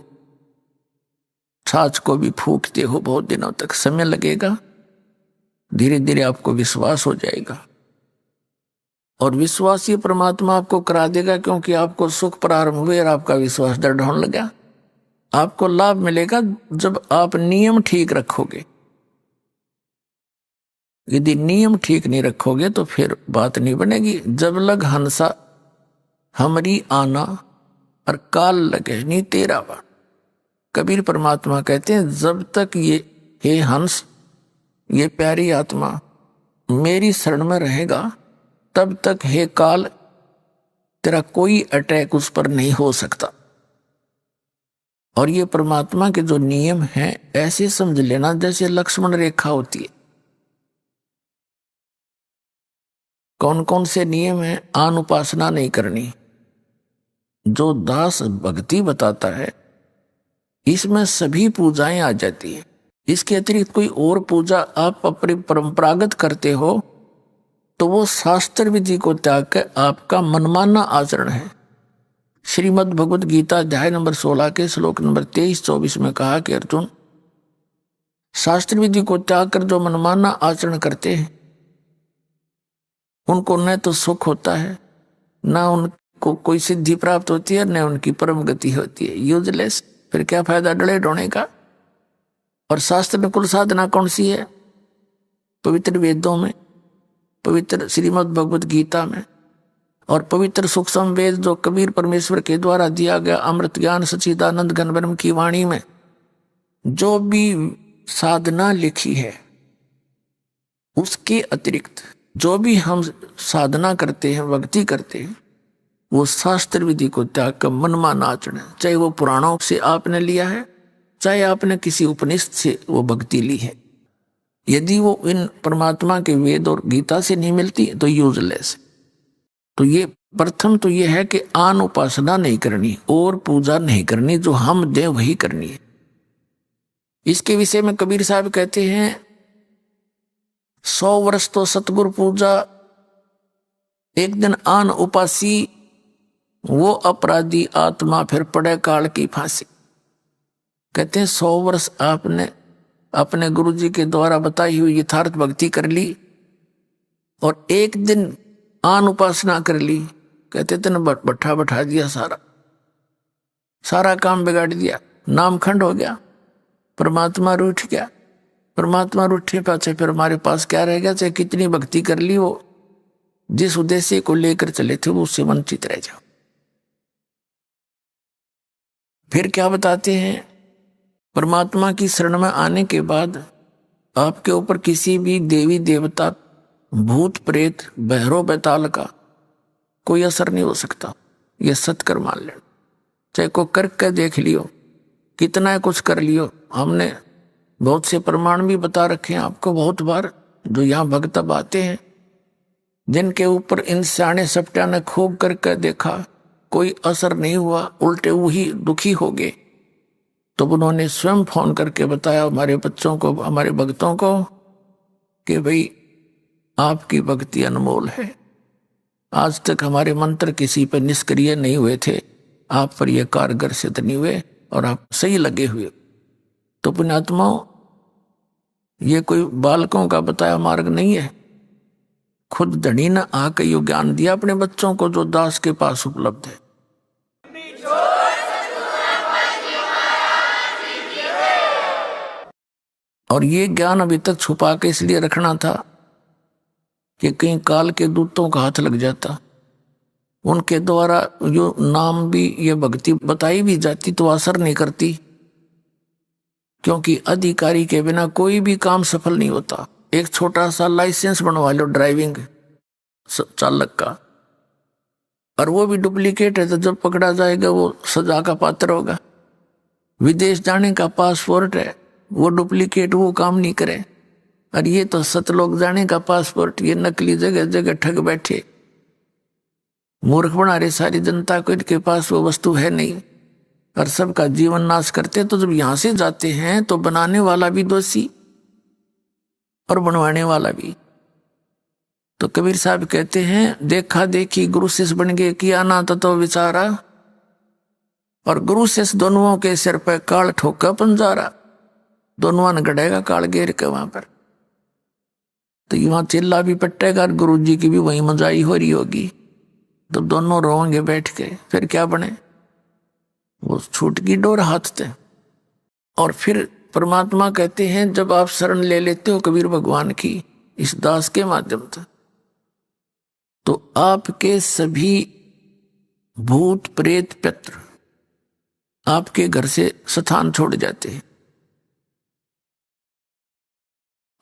छाछ को भी फूकते हो बहुत दिनों तक, समय लगेगा, धीरे धीरे आपको विश्वास हो जाएगा और विश्वास ही परमात्मा आपको करा देगा, क्योंकि आपको सुख प्रारंभ हुए और आपका विश्वास दृढ़ होने लगा। आपको लाभ मिलेगा जब आप नियम ठीक रखोगे। यदि नियम ठीक नहीं रखोगे तो फिर बात नहीं बनेगी। जब लग हंसा हमरी आना और काल लगे नहीं तेरा बाण। कबीर परमात्मा कहते हैं जब तक ये हे हंस, ये प्यारी आत्मा मेरी शरण में रहेगा, तब तक हे काल तेरा कोई अटैक उस पर नहीं हो सकता। और ये परमात्मा के जो नियम हैं ऐसे समझ लेना जैसे लक्ष्मण रेखा होती है। कौन कौन से नियम हैं? आन उपासना नहीं करनी, जो दास भक्ति बताता है इसमें सभी पूजाएं आ जाती है। इसके अतिरिक्त कोई और पूजा आप अपनी परंपरागत करते हो तो वो शास्त्र विधि को त्याग कर आपका मनमाना आचरण है। श्रीमद् भगवद गीता अध्याय नंबर 16 के श्लोक नंबर 23-24 में कहा कि अर्जुन, शास्त्र विधि को त्याग कर जो मनमाना आचरण करते हैं उनको न तो सुख होता है, न उनको कोई सिद्धि प्राप्त होती है, न उनकी परम गति होती है। यूजलेस। फिर क्या फायदा डले ढोने का। और शास्त्र में कुल साधना कौन सी है? पवित्र वेदों में, पवित्र श्रीमद् भगवद गीता में और पवित्र सूक्ष्म वेद जो कबीर परमेश्वर के द्वारा दिया गया अमृत ज्ञान सच्चिदानंद घन ब्रह्म की वाणी में जो भी साधना लिखी है, उसके अतिरिक्त जो भी हम साधना करते हैं, भक्ति करते हैं, वो शास्त्र विधि को त्याग कर मनमाना आचरण है। चाहे वो पुराणों से आपने लिया है, चाहे आपने किसी उपनिषद से वो भक्ति ली है, यदि वो इन परमात्मा के वेद और गीता से नहीं मिलती तो यूजलेस। तो ये प्रथम तो ये है कि आन उपासना नहीं करनी और पूजा नहीं करनी, जो हम दे वही करनी है। इसके विषय में कबीर साहब कहते हैं 100 वर्ष तो सतगुरु पूजा, एक दिन आन उपासी, वो अपराधी आत्मा फिर पड़े काल की फांसी। कहते हैं 100 वर्ष आपने अपने गुरु जी के द्वारा बताई हुई यथार्थ भक्ति कर ली और एक दिन आन उपासना कर ली, कहते थे ना बैठा बैठा दिया, सारा काम बिगाड़ दिया, नाम खंड हो गया, परमात्मा रूठ गया। परमात्मा रूठे पाछे फिर हमारे पास क्या रह गया? चाहे कितनी भक्ति कर ली, वो जिस उद्देश्य को लेकर चले थे वो उससे वंचित रह जाओ। फिर क्या बताते हैं? परमात्मा की शरण में आने के बाद आपके ऊपर किसी भी देवी देवता, भूत प्रेत, बहरो बैताल का कोई असर नहीं हो सकता। ये सत्कर मान लेना। चाहे को करके देख लियो, कितना कुछ कर लियो। हमने बहुत से प्रमाण भी बता रखे हैं आपको बहुत बार, जो यहाँ भक्त आते हैं जिनके ऊपर इन सियाने सपटा ने खूब करके देखा, कोई असर नहीं हुआ, उल्टे वही दुखी हो गए। तो उन्होंने स्वयं फोन करके बताया हमारे बच्चों को, हमारे भक्तों को कि भाई आपकी भक्ति अनमोल है, आज तक हमारे मंत्र किसी पर निष्क्रिय नहीं हुए थे, आप पर यह कारगर सिद्ध नहीं हुए और आप सही लगे हुए। तो पुण्यात्माओं, ये कोई बालकों का बताया मार्ग नहीं है। खुद धनी ने आकर यो ज्ञान दिया अपने बच्चों को जो दास के पास उपलब्ध है। और ये ज्ञान अभी तक छुपा के इसलिए रखना था कि कहीं काल के दूतों का हाथ लग जाता, उनके द्वारा जो नाम भी ये भक्ति बताई भी जाती तो असर नहीं करती, क्योंकि अधिकारी के बिना कोई भी काम सफल नहीं होता। एक छोटा सा लाइसेंस बनवा लो ड्राइविंग चालक का, और वो भी डुप्लीकेट है, तो जब पकड़ा जाएगा वो सजा का पात्र होगा। विदेश जाने का पासपोर्ट है, वो डुप्लीकेट, वो काम नहीं करे। और ये तो सतलोक जाने का पासपोर्ट, ये नकली जगह जगह ठग बैठे, मूर्ख बना रहे सारी जनता को, इनके पास वो वस्तु है नहीं और सबका जीवन नाश करते। तो जब यहां से जाते हैं तो बनाने वाला भी दोषी और बनवाने वाला भी। तो कबीर साहब कहते हैं, देखा देखी गुरु शिष्य बन गए, किया ना तो विचारा, और गुरु शिष्य दोनों के सिर पर काल ठोका पंजारा, दोनों ने गड़ेगा काल घेर के वहां पर। तो वहां चिल्ला भी पट्टेगा और गुरु जी की भी वही मजाई हो रही होगी। तो दोनों रोएंगे बैठ के, फिर क्या बने, वो छूट की डोर हाथ थे। और फिर परमात्मा कहते हैं, जब आप शरण ले लेते हो कबीर भगवान की इस दास के माध्यम से, तो आपके सभी भूत प्रेत पितृ आपके घर से स्थान छोड़ जाते हैं।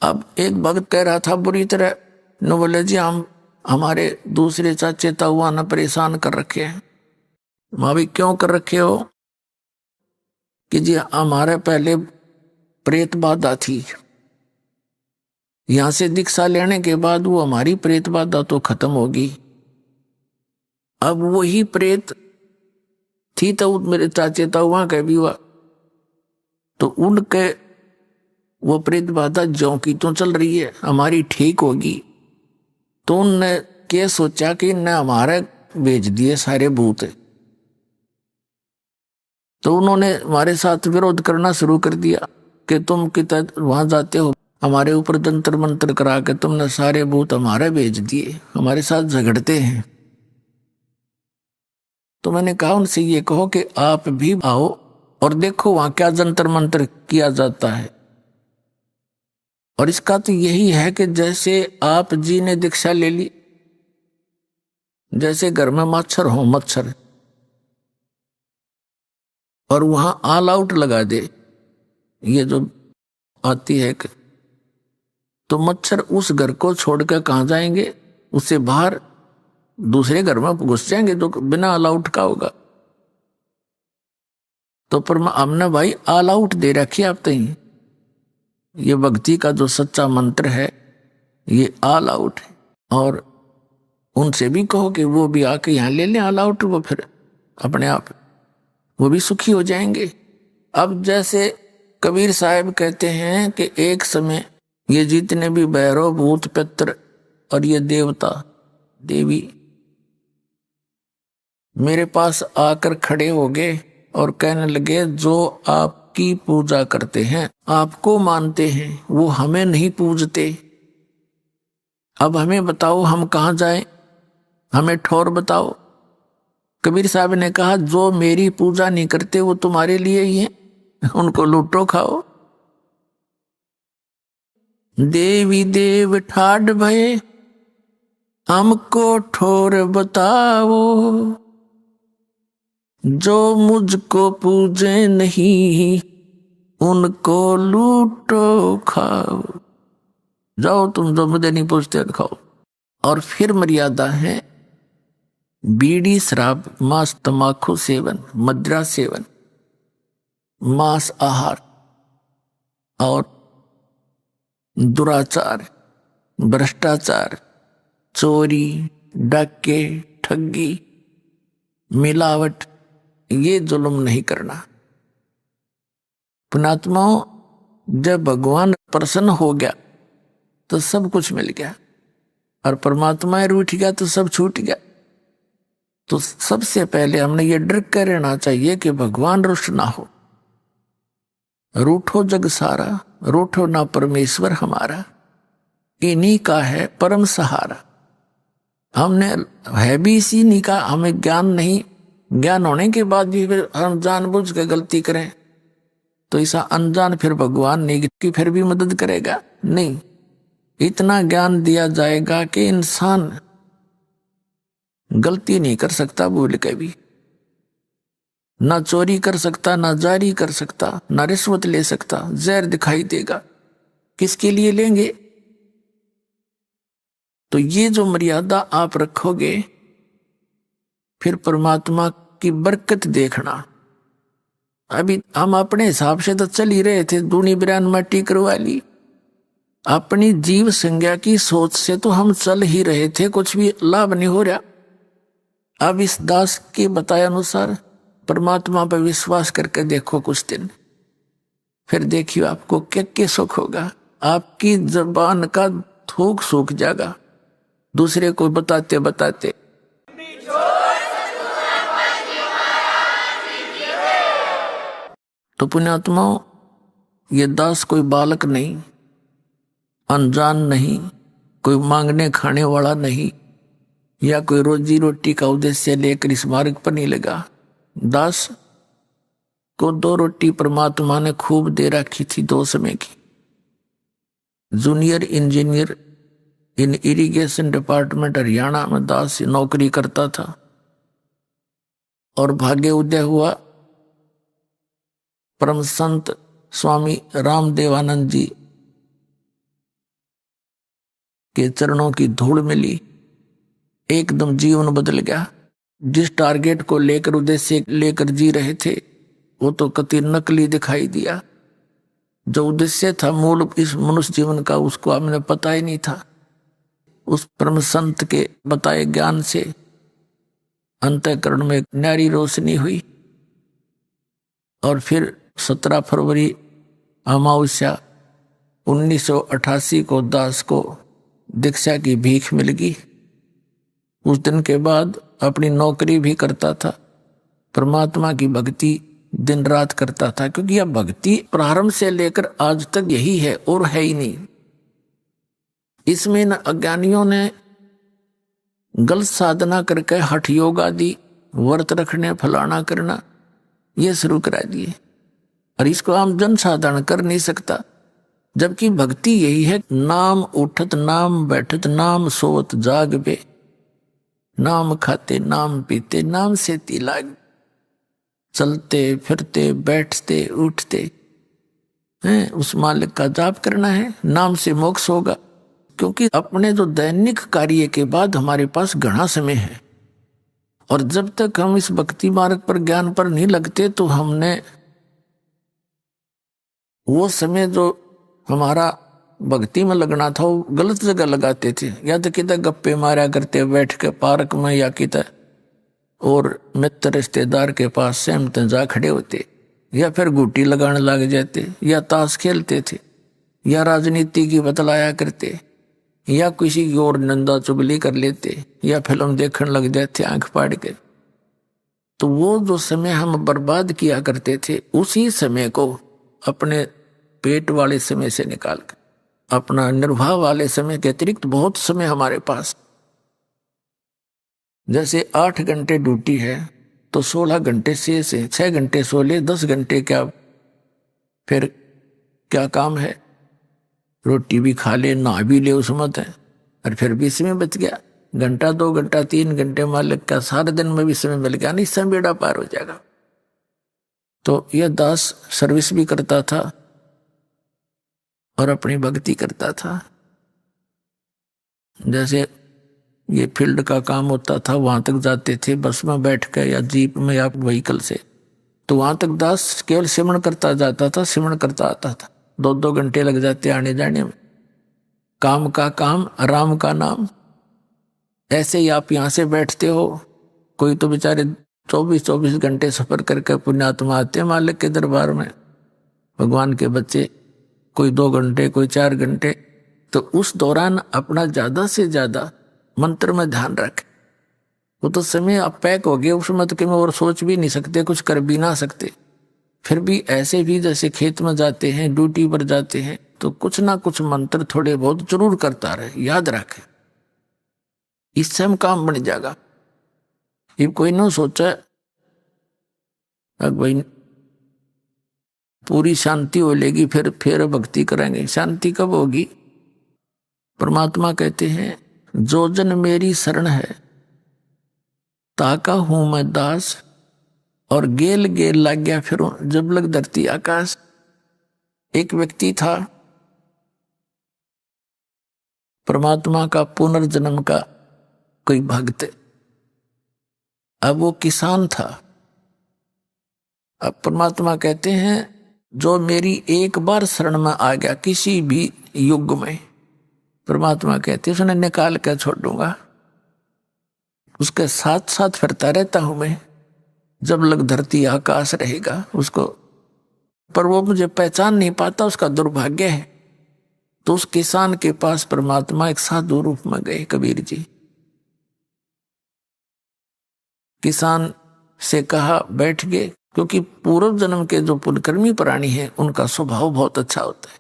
अब एक भक्त कह रहा था बुरी तरह, न बोले जी हम हमारे दूसरे चाचे ताऊआ न परेशान कर रखे हैं। माँ भी क्यों कर रखे हो? कि जी हमारे पहले प्रेत बाधा थी, यहां से दीक्षा लेने के बाद वो हमारी प्रेत बाधा तो खत्म होगी। अब वही प्रेत थी तो मेरे चाचे ताऊआ के भी हुआ, तो उनके वो प्रेत बाधा ज्यों की तो चल रही है, हमारी ठीक होगी। तो उनने क्या सोचा कि इनने हमारे भेज दिए सारे भूत, तो उन्होंने हमारे साथ विरोध करना शुरू कर दिया कि तुम कितना वहां जाते हो, हमारे ऊपर जंतर मंत्र करा के तुमने सारे भूत हमारे भेज दिए, हमारे साथ झगड़ते हैं। तो मैंने कहा उनसे ये कहो कि आप भी आओ और देखो वहां क्या जंतर मंत्र किया जाता है। और इसका तो यही है कि जैसे आप जी ने दीक्षा ले ली, जैसे घर में मच्छर हो मच्छर, और वहां ऑल आउट लगा दे, ये जो आती है तो मच्छर उस घर को छोड़कर कहां जाएंगे, उससे बाहर दूसरे घर में घुस जाएंगे जो बिना ऑल आउट का होगा। तो पर हमने भाई ऑल आउट दे रखी आप तई, ये भक्ति का जो सच्चा मंत्र है ये ऑल आउट है। और उनसे भी कहो कि वो भी आके यहाँ ले लें ऑल आउट, वो फिर अपने आप वो भी सुखी हो जाएंगे। अब जैसे कबीर साहब कहते हैं कि एक समय ये जितने भी भैरव भूत पितर और ये देवता देवी मेरे पास आकर खड़े हो गए और कहने लगे, जो आपकी पूजा करते हैं, आपको मानते हैं, वो हमें नहीं पूजते। अब हमें बताओ हम कहाँ जाएं, हमें ठौर बताओ। कबीर साहब ने कहा, जो मेरी पूजा नहीं करते वो तुम्हारे लिए ही है, उनको लूटो खाओ। देवी देव ठाड भये हमको ठोर बताओ, जो मुझको पूजे नहीं उनको लूटो खाओ। जाओ तुम जो मुझे नहीं पूछते खाओ। और फिर मर्यादा है बीड़ी शराब मांस तंबाकू सेवन मदिरा सेवन मांस आहार और दुराचार भ्रष्टाचार चोरी डाके ठगी मिलावट, ये जुल्म नहीं करना। पुणात्माओं, जब भगवान प्रसन्न हो गया तो सब कुछ मिल गया, और परमात्मा रूठ गया तो सब छूट गया। तो सबसे पहले हमने ये डर कर रहना चाहिए कि भगवान रुष्ट ना हो। रूठो जग सारा रूठो ना परमेश्वर हमारा, इन्हीं का है परम सहारा। हमने है भी इसी नहीं का, हमें ज्ञान नहीं, ज्ञान होने के बाद भी फिर हम जानबूझ के गलती करें तो ऐसा अनजान फिर भगवान नहीं कि फिर भी मदद करेगा नहीं। इतना ज्ञान दिया जाएगा कि इंसान गलती नहीं कर सकता भूल के भी, ना चोरी कर सकता, ना जारी कर सकता, ना रिश्वत ले सकता। जहर दिखाई देगा, किसके लिए लेंगे? तो ये जो मर्यादा आप रखोगे, फिर परमात्मा की बरकत देखना। अभी हम अपने हिसाब से तो चल ही रहे थे, दूनी बिरान मट्टी करवा ली, अपनी जीव संज्ञा की सोच से तो हम चल ही रहे थे, कुछ भी लाभ नहीं हो रहा। अब इस दास के बताए अनुसार परमात्मा पर विश्वास करके देखो कुछ दिन, फिर देखियो आपको क्या क्या सुख होगा। आपकी जबान का थूक सूख जाएगा दूसरे को बताते बताते। तो पुण्यात्माओं, ये दास कोई बालक नहीं, अनजान नहीं, कोई मांगने खाने वाला नहीं, या कोई रोजी रोटी का उद्देश्य लेकर इस मार्ग पर नहीं लगा। दास को 2 रोटी परमात्मा ने खूब दे रखी थी 2 समय की। जूनियर इंजीनियर इन इरिगेशन डिपार्टमेंट हरियाणा में दास नौकरी करता था, और भाग्य उदय हुआ परम संत स्वामी रामदेवानंद जी के चरणों की धूल मिली, एकदम जीवन बदल गया। जिस टारगेट को लेकर उद्देश्य लेकर जी रहे थे वो तो कति नकली दिखाई दिया। जो उद्देश्य था मूल इस मनुष्य जीवन का, उसको हमने पता ही नहीं था। उस परम संत के बताए ज्ञान से अंतःकरण में एक न्यारी रोशनी हुई, और फिर 17 फरवरी अमावस्या 1988 को दास को दीक्षा की भीख मिल गई। उस दिन के बाद अपनी नौकरी भी करता था, परमात्मा की भक्ति दिन रात करता था, क्योंकि यह भक्ति प्रारंभ से लेकर आज तक यही है और है ही नहीं। इसमें न अज्ञानियों ने गलत साधना करके हठ योग आदि व्रत रखने फलाना करना ये शुरू करा दिए, और इसको आम जन साधारण कर नहीं सकता। जबकि भक्ति यही है, नाम उठत नाम बैठत नाम सोवत जाग पे, नाम खाते नाम पीते नाम से तिलाग, चलते फिरते बैठते उठते हैं उस मालिक का जाप करना है, नाम से मोक्ष होगा। क्योंकि अपने जो दैनिक कार्य के बाद हमारे पास घना समय है, और जब तक हम इस भक्ति मार्ग पर ज्ञान पर नहीं लगते तो हमने वो समय जो हमारा भक्ति में लगना था वो गलत जगह लगाते थे। या तो किधर गप्पे मारा करते बैठ के पार्क में, या किधर और मित्र रिश्तेदार के पास सहमत जा खड़े होते, या फिर गुटी लगाने लग जाते, या ताश खेलते थे, या राजनीति की बतलाया करते, या किसी की और नंदा चुगली कर लेते, या फिल्म देखने लग जाते आंख फाड़ के। तो वो जो समय हम बर्बाद किया करते थे, उसी समय को अपने पेट वाले समय से निकाल कर अपना निर्वाह वाले समय के अतिरिक्त बहुत समय हमारे पास, जैसे 8 घंटे ड्यूटी है तो 16 घंटे से 6 घंटे सो ले, 10 घंटे क्या फिर क्या काम है, रोटी भी खा ले नहा भी ले उस मत है, और फिर भी समय बच गया। घंटा 2 घंटा 3 घंटे मालिक का सारे दिन में भी समय मिल गया, नहीं समय बेड़ा पार हो जाएगा। तो यह दास सर्विस भी करता था और अपनी भक्ति करता था। जैसे ये फील्ड का काम होता था, वहां तक जाते थे बस में बैठ कर या जीप में या व्हीकल से, तो वहां तक दास केवल सिमरण करता जाता था, सिमरण करता आता था। 2-2 घंटे लग जाते आने जाने में। काम का काम, राम का नाम। ऐसे ही आप यहाँ से बैठते हो, कोई तो बेचारे 24-24 घंटे सफर करके पुण्यात्मा आते हैं मालिक के दरबार में, भगवान के बच्चे, कोई 2 घंटे कोई 4 घंटे। तो उस दौरान अपना ज्यादा से ज्यादा मंत्र में ध्यान रखें। वो तो समय आप पैक हो गए उस मत के में, और सोच भी नहीं सकते, कुछ कर भी ना सकते। फिर भी ऐसे भी जैसे खेत में जाते हैं, ड्यूटी पर जाते हैं, तो कुछ ना कुछ मंत्र थोड़े बहुत जरूर करता रहे, याद रखें, इससे हम काम बन जाएगा। ये कोई ना सोचा भाई पूरी शांति हो लेगी फिर भक्ति करेंगे। शांति कब होगी? परमात्मा कहते हैं जो जन मेरी शरण है ताका हूं मैं दास, और गेल गेल लग गया फिर जब लग धरती आकाश। एक व्यक्ति था परमात्मा का पुनर्जन्म का कोई भक्त, अब वो किसान था। अब परमात्मा कहते हैं जो मेरी एक बार शरण में आ गया, किसी भी युग में परमात्मा कहते उसने निकाल कर छोड़ूंगा, उसके साथ साथ फिरता रहता हूं मैं जब लग धरती आकाश रहेगा उसको, पर वो मुझे पहचान नहीं पाता, उसका दुर्भाग्य है। तो उस किसान के पास परमात्मा एक साधु रूप में गए कबीर जी। किसान से कहा बैठ गए, क्योंकि पूर्व जन्म के जो पुण्यकर्मी प्राणी हैं उनका स्वभाव बहुत अच्छा होता है।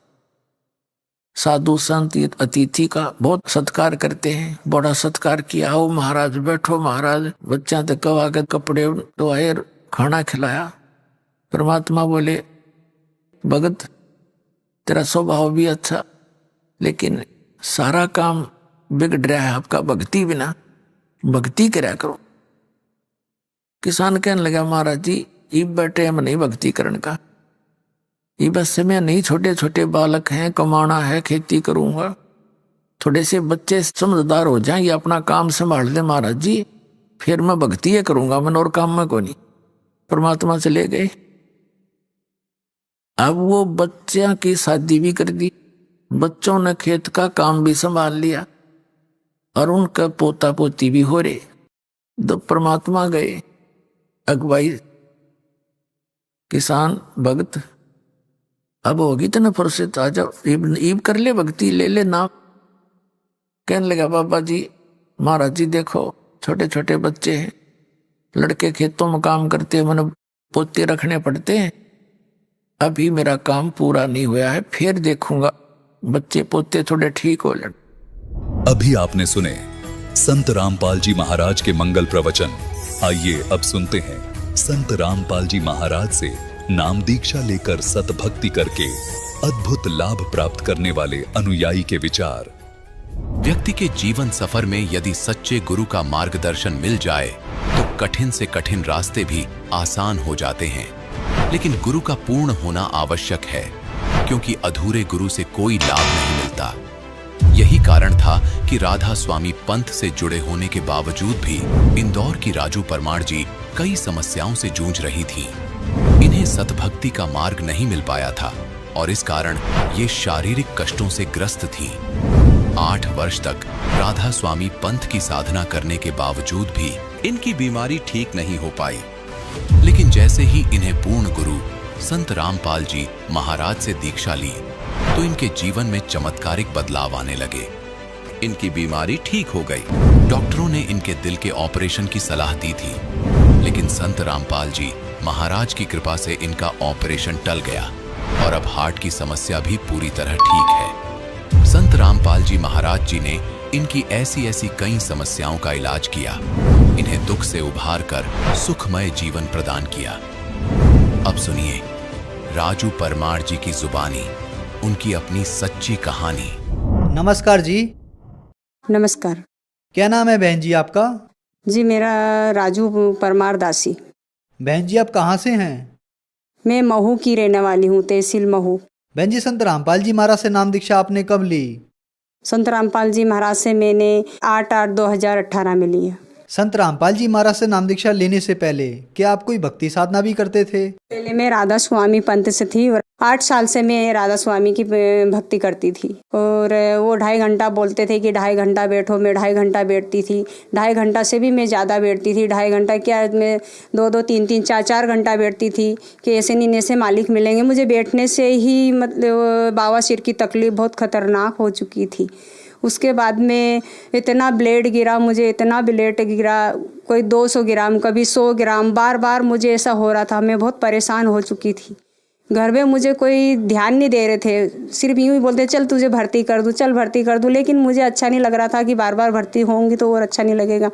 साधु संत अतिथि का बहुत सत्कार करते हैं, बड़ा सत्कार किया। आओ महाराज बैठो महाराज, बच्चा तक कवा के कपड़े धोए, खाना खिलाया। परमात्मा बोले भगत तेरा स्वभाव भी अच्छा, लेकिन सारा काम बिगड़ रहा है आपका भक्ति बिना, भक्ति करा करो। किसान कहने लगा महाराज जी ये बैठे हम नहीं भक्ति करने का, ये बस समय नहीं, छोटे छोटे बालक हैं, कमाना है, खेती करूंगा, थोड़े से बच्चे समझदार हो जाएं, ये अपना काम संभाल दे महाराज जी, फिर मैं भक्ति ये करूंगा, मैं और काम में को नहीं। परमात्मा चले गए। अब वो बच्चियां की शादी भी कर दी, बच्चों ने खेत का काम भी संभाल लिया और उनका पोता पोती भी हो रहे। तो परमात्मा गए, अगुवाई किसान भगत अब होगी तो ना फुर्सत, आ जाओ ईब कर ले, भक्ति ले ले नाम। कहने लगा बाबा जी महाराज जी देखो छोटे छोटे बच्चे हैं, लड़के खेतों में काम करते हैं, मैंने पोते रखने पड़ते हैं, अभी मेरा काम पूरा नहीं हुआ है, फिर देखूंगा बच्चे पोते थोड़े ठीक हो लड़। अभी आपने सुने संत रामपाल जी महाराज के मंगल प्रवचन। आइए अब सुनते हैं संत रामपाल जी महाराज से नाम दीक्षा लेकर सतभक्ति करके अद्भुत लाभ प्राप्त करने वाले अनुयायी के विचार। व्यक्ति के जीवन सफर में यदि सच्चे गुरु का मार्गदर्शन मिल जाए तो कठिन से कठिन रास्ते भी आसान हो जाते हैं, लेकिन गुरु का पूर्ण होना आवश्यक है, क्योंकि अधूरे गुरु से कोई लाभ नहीं मिलता। यही कारण था कि राधा स्वामी पंथ से जुड़े होने के बावजूद भी इंदौर की राजू परमार जी कई समस्याओं से जूझ रही थीं। इन्हें सतभक्ति का मार्ग नहीं मिल पाया था और इस कारण ये शारीरिक कष्टों से ग्रस्त थीं। 8 वर्ष तक राधा स्वामी पंथ की साधना करने के बावजूद भी इनकी बीमारी ठीक नहीं हो पाई, लेकिन जैसे ही इन्हें पूर्ण गुरु संत रामपाल जी महाराज से दीक्षा ली तो इनके जीवन में चमत्कारिक बदलाव आने लगे। इनकी बीमारी ठीक हो गई। डॉक्टरों ने इनके दिल के ऑपरेशन की सलाह दी थी, लेकिन संत रामपाल जी महाराज की कृपा से इनका ऑपरेशन टल गया और अब हार्ट की समस्या भी पूरी तरह ठीक है। संत रामपाल जी महाराज जी ने इनकी ऐसी कई समस्याओं का इलाज किया, इन्हें दुख से उभार कर सुखमय जीवन प्रदान किया। अब सुनिए राजू परमार जी की जुबानी उनकी अपनी सच्ची कहानी। नमस्कार जी। नमस्कार। क्या नाम है बहन जी आपका? जी मेरा राजू परमार दासी। बहन जी आप कहाँ से हैं? मैं महू की रहने वाली हूँ, तहसील महू। बहन जी संत रामपाल जी महाराज से नाम दीक्षा आपने कब ली? संत रामपाल जी महाराज से मैंने 8/8/2018 में ली है। संत रामपाल जी महाराज से नाम दीक्षा लेने से पहले क्या आप कोई भक्ति साधना भी करते थे? पहले मैं राधा स्वामी पंथ से थी और 8 साल से मैं राधा स्वामी की भक्ति करती थी और वो 2.5 घंटा बोलते थे कि 2.5 घंटा बैठो, मैं 2.5 घंटा बैठती थी। 2.5 घंटा से भी मैं ज़्यादा बैठती थी। 2.5 घंटा क्या, मैं 2-2, 3-3, 4-4 घंटा बैठती थी कि ऐसे नहीं ऐसे मालिक मिलेंगे। मुझे बैठने से ही मतलब बावासीर की तकलीफ़ बहुत ख़तरनाक हो चुकी थी। उसके बाद में इतना ब्लेड गिरा, मुझे इतना ब्लेड गिरा, कोई 200 ग्राम कभी 100 ग्राम, बार बार मुझे ऐसा हो रहा था। मैं बहुत परेशान हो चुकी थी। घर में मुझे कोई ध्यान नहीं दे रहे थे, सिर्फ यूँ ही बोलते चल तुझे भर्ती कर दूँ, चल भर्ती कर दूँ, लेकिन मुझे अच्छा नहीं लग रहा था कि बार बार भर्ती होंगी तो और अच्छा नहीं लगेगा।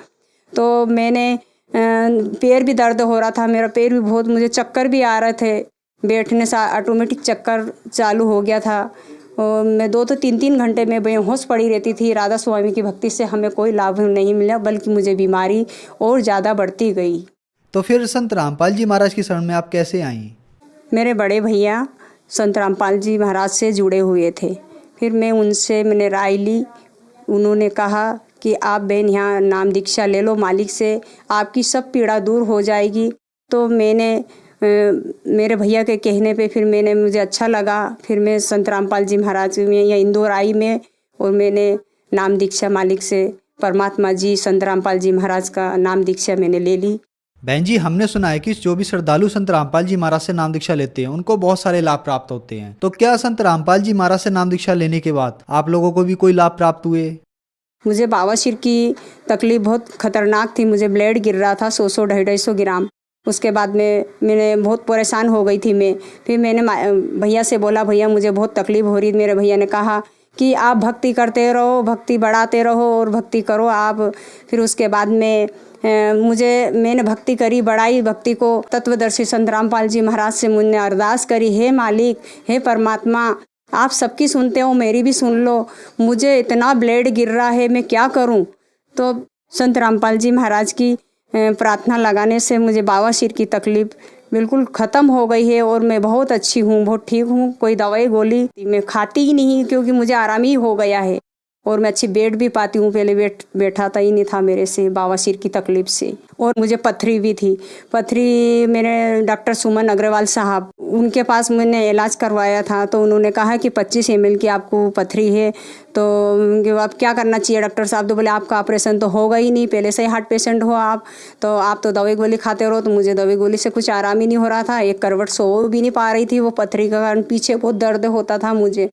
तो मैंने पैर भी दर्द हो रहा था, मेरा पैर भी बहुत, मुझे चक्कर भी आ रहे थे, बैठने से ऑटोमेटिक चक्कर चालू हो गया था। और मैं 2 तो 3 घंटे में बेहोश पड़ी रहती थी। राधा स्वामी की भक्ति से हमें कोई लाभ नहीं मिला, बल्कि मुझे बीमारी और ज़्यादा बढ़ती गई। तो फिर संत रामपाल जी महाराज की शरण में आप कैसे आईं? मेरे बड़े भैया संत रामपाल जी महाराज से जुड़े हुए थे, फिर मैंने राय ली। उन्होंने कहा कि आप बहन यहाँ नाम दीक्षा ले लो मालिक से, आपकी सब पीड़ा दूर हो जाएगी। तो मैंने मेरे भैया के कहने पे फिर मुझे अच्छा लगा। फिर मैं संत रामपाल जी महाराज में या इंदौर आई मैं, और मैंने नाम दीक्षा मालिक से परमात्मा जी संत रामपाल जी महाराज का नाम दीक्षा मैंने ले ली। बहन जी, हमने सुना है कि जो भी श्रद्धालु संत रामपाल जी महाराज से नाम दीक्षा लेते हैं उनको बहुत सारे लाभ प्राप्त होते हैं। तो क्या संत रामपाल जी महाराज से नाम दीक्षा लेने के बाद आप लोगों को भी कोई लाभ प्राप्त हुए? मुझे बवासीर की तकलीफ बहुत खतरनाक थी। मुझे ब्लड गिर रहा था 100-250 ग्राम। उसके बाद में मैंने बहुत परेशान हो गई थी मैं। फिर मैंने भैया से बोला, भैया मुझे बहुत तकलीफ हो रही है। मेरे भैया ने कहा कि आप भक्ति करते रहो, भक्ति बढ़ाते रहो और भक्ति करो आप। फिर उसके बाद में मैंने भक्ति करी, बढ़ाई भक्ति को। तत्वदर्शी संत रामपाल जी महाराज से मैंने अरदास करी, हे मालिक, हे परमात्मा, आप सबकी सुनते हो, मेरी भी सुन लो। मुझे इतना ब्लड गिर रहा है, मैं क्या करूं? तो संत रामपाल जी महाराज की प्रार्थना लगाने से मुझे बवासीर की तकलीफ बिल्कुल ख़त्म हो गई है और मैं बहुत अच्छी हूँ, बहुत ठीक हूँ। कोई दवाई गोली मैं खाती ही नहीं, क्योंकि मुझे आराम ही हो गया है और मैं अच्छी बैठ भी पाती हूँ। पहले बैठाता ही नहीं था मेरे से बवासीर की तकलीफ से। और मुझे पथरी भी थी। पथरी मेरे डॉक्टर सुमन अग्रवाल साहब, उनके पास मैंने इलाज करवाया था। तो उन्होंने कहा कि 25 ml की आपको पथरी है, तो अब क्या करना चाहिए डॉक्टर साहब? तो बोले आपका ऑपरेशन तो होगा ही नहीं, पहले से ही हार्ट पेशेंट हो आप तो दवाई गोली खाते रहो। तो मुझे दवाई गोली से कुछ आराम ही नहीं हो रहा था। एक करवट सो भी नहीं पा रही थी, वो पथरी का कारण पीछे बहुत दर्द होता था मुझे।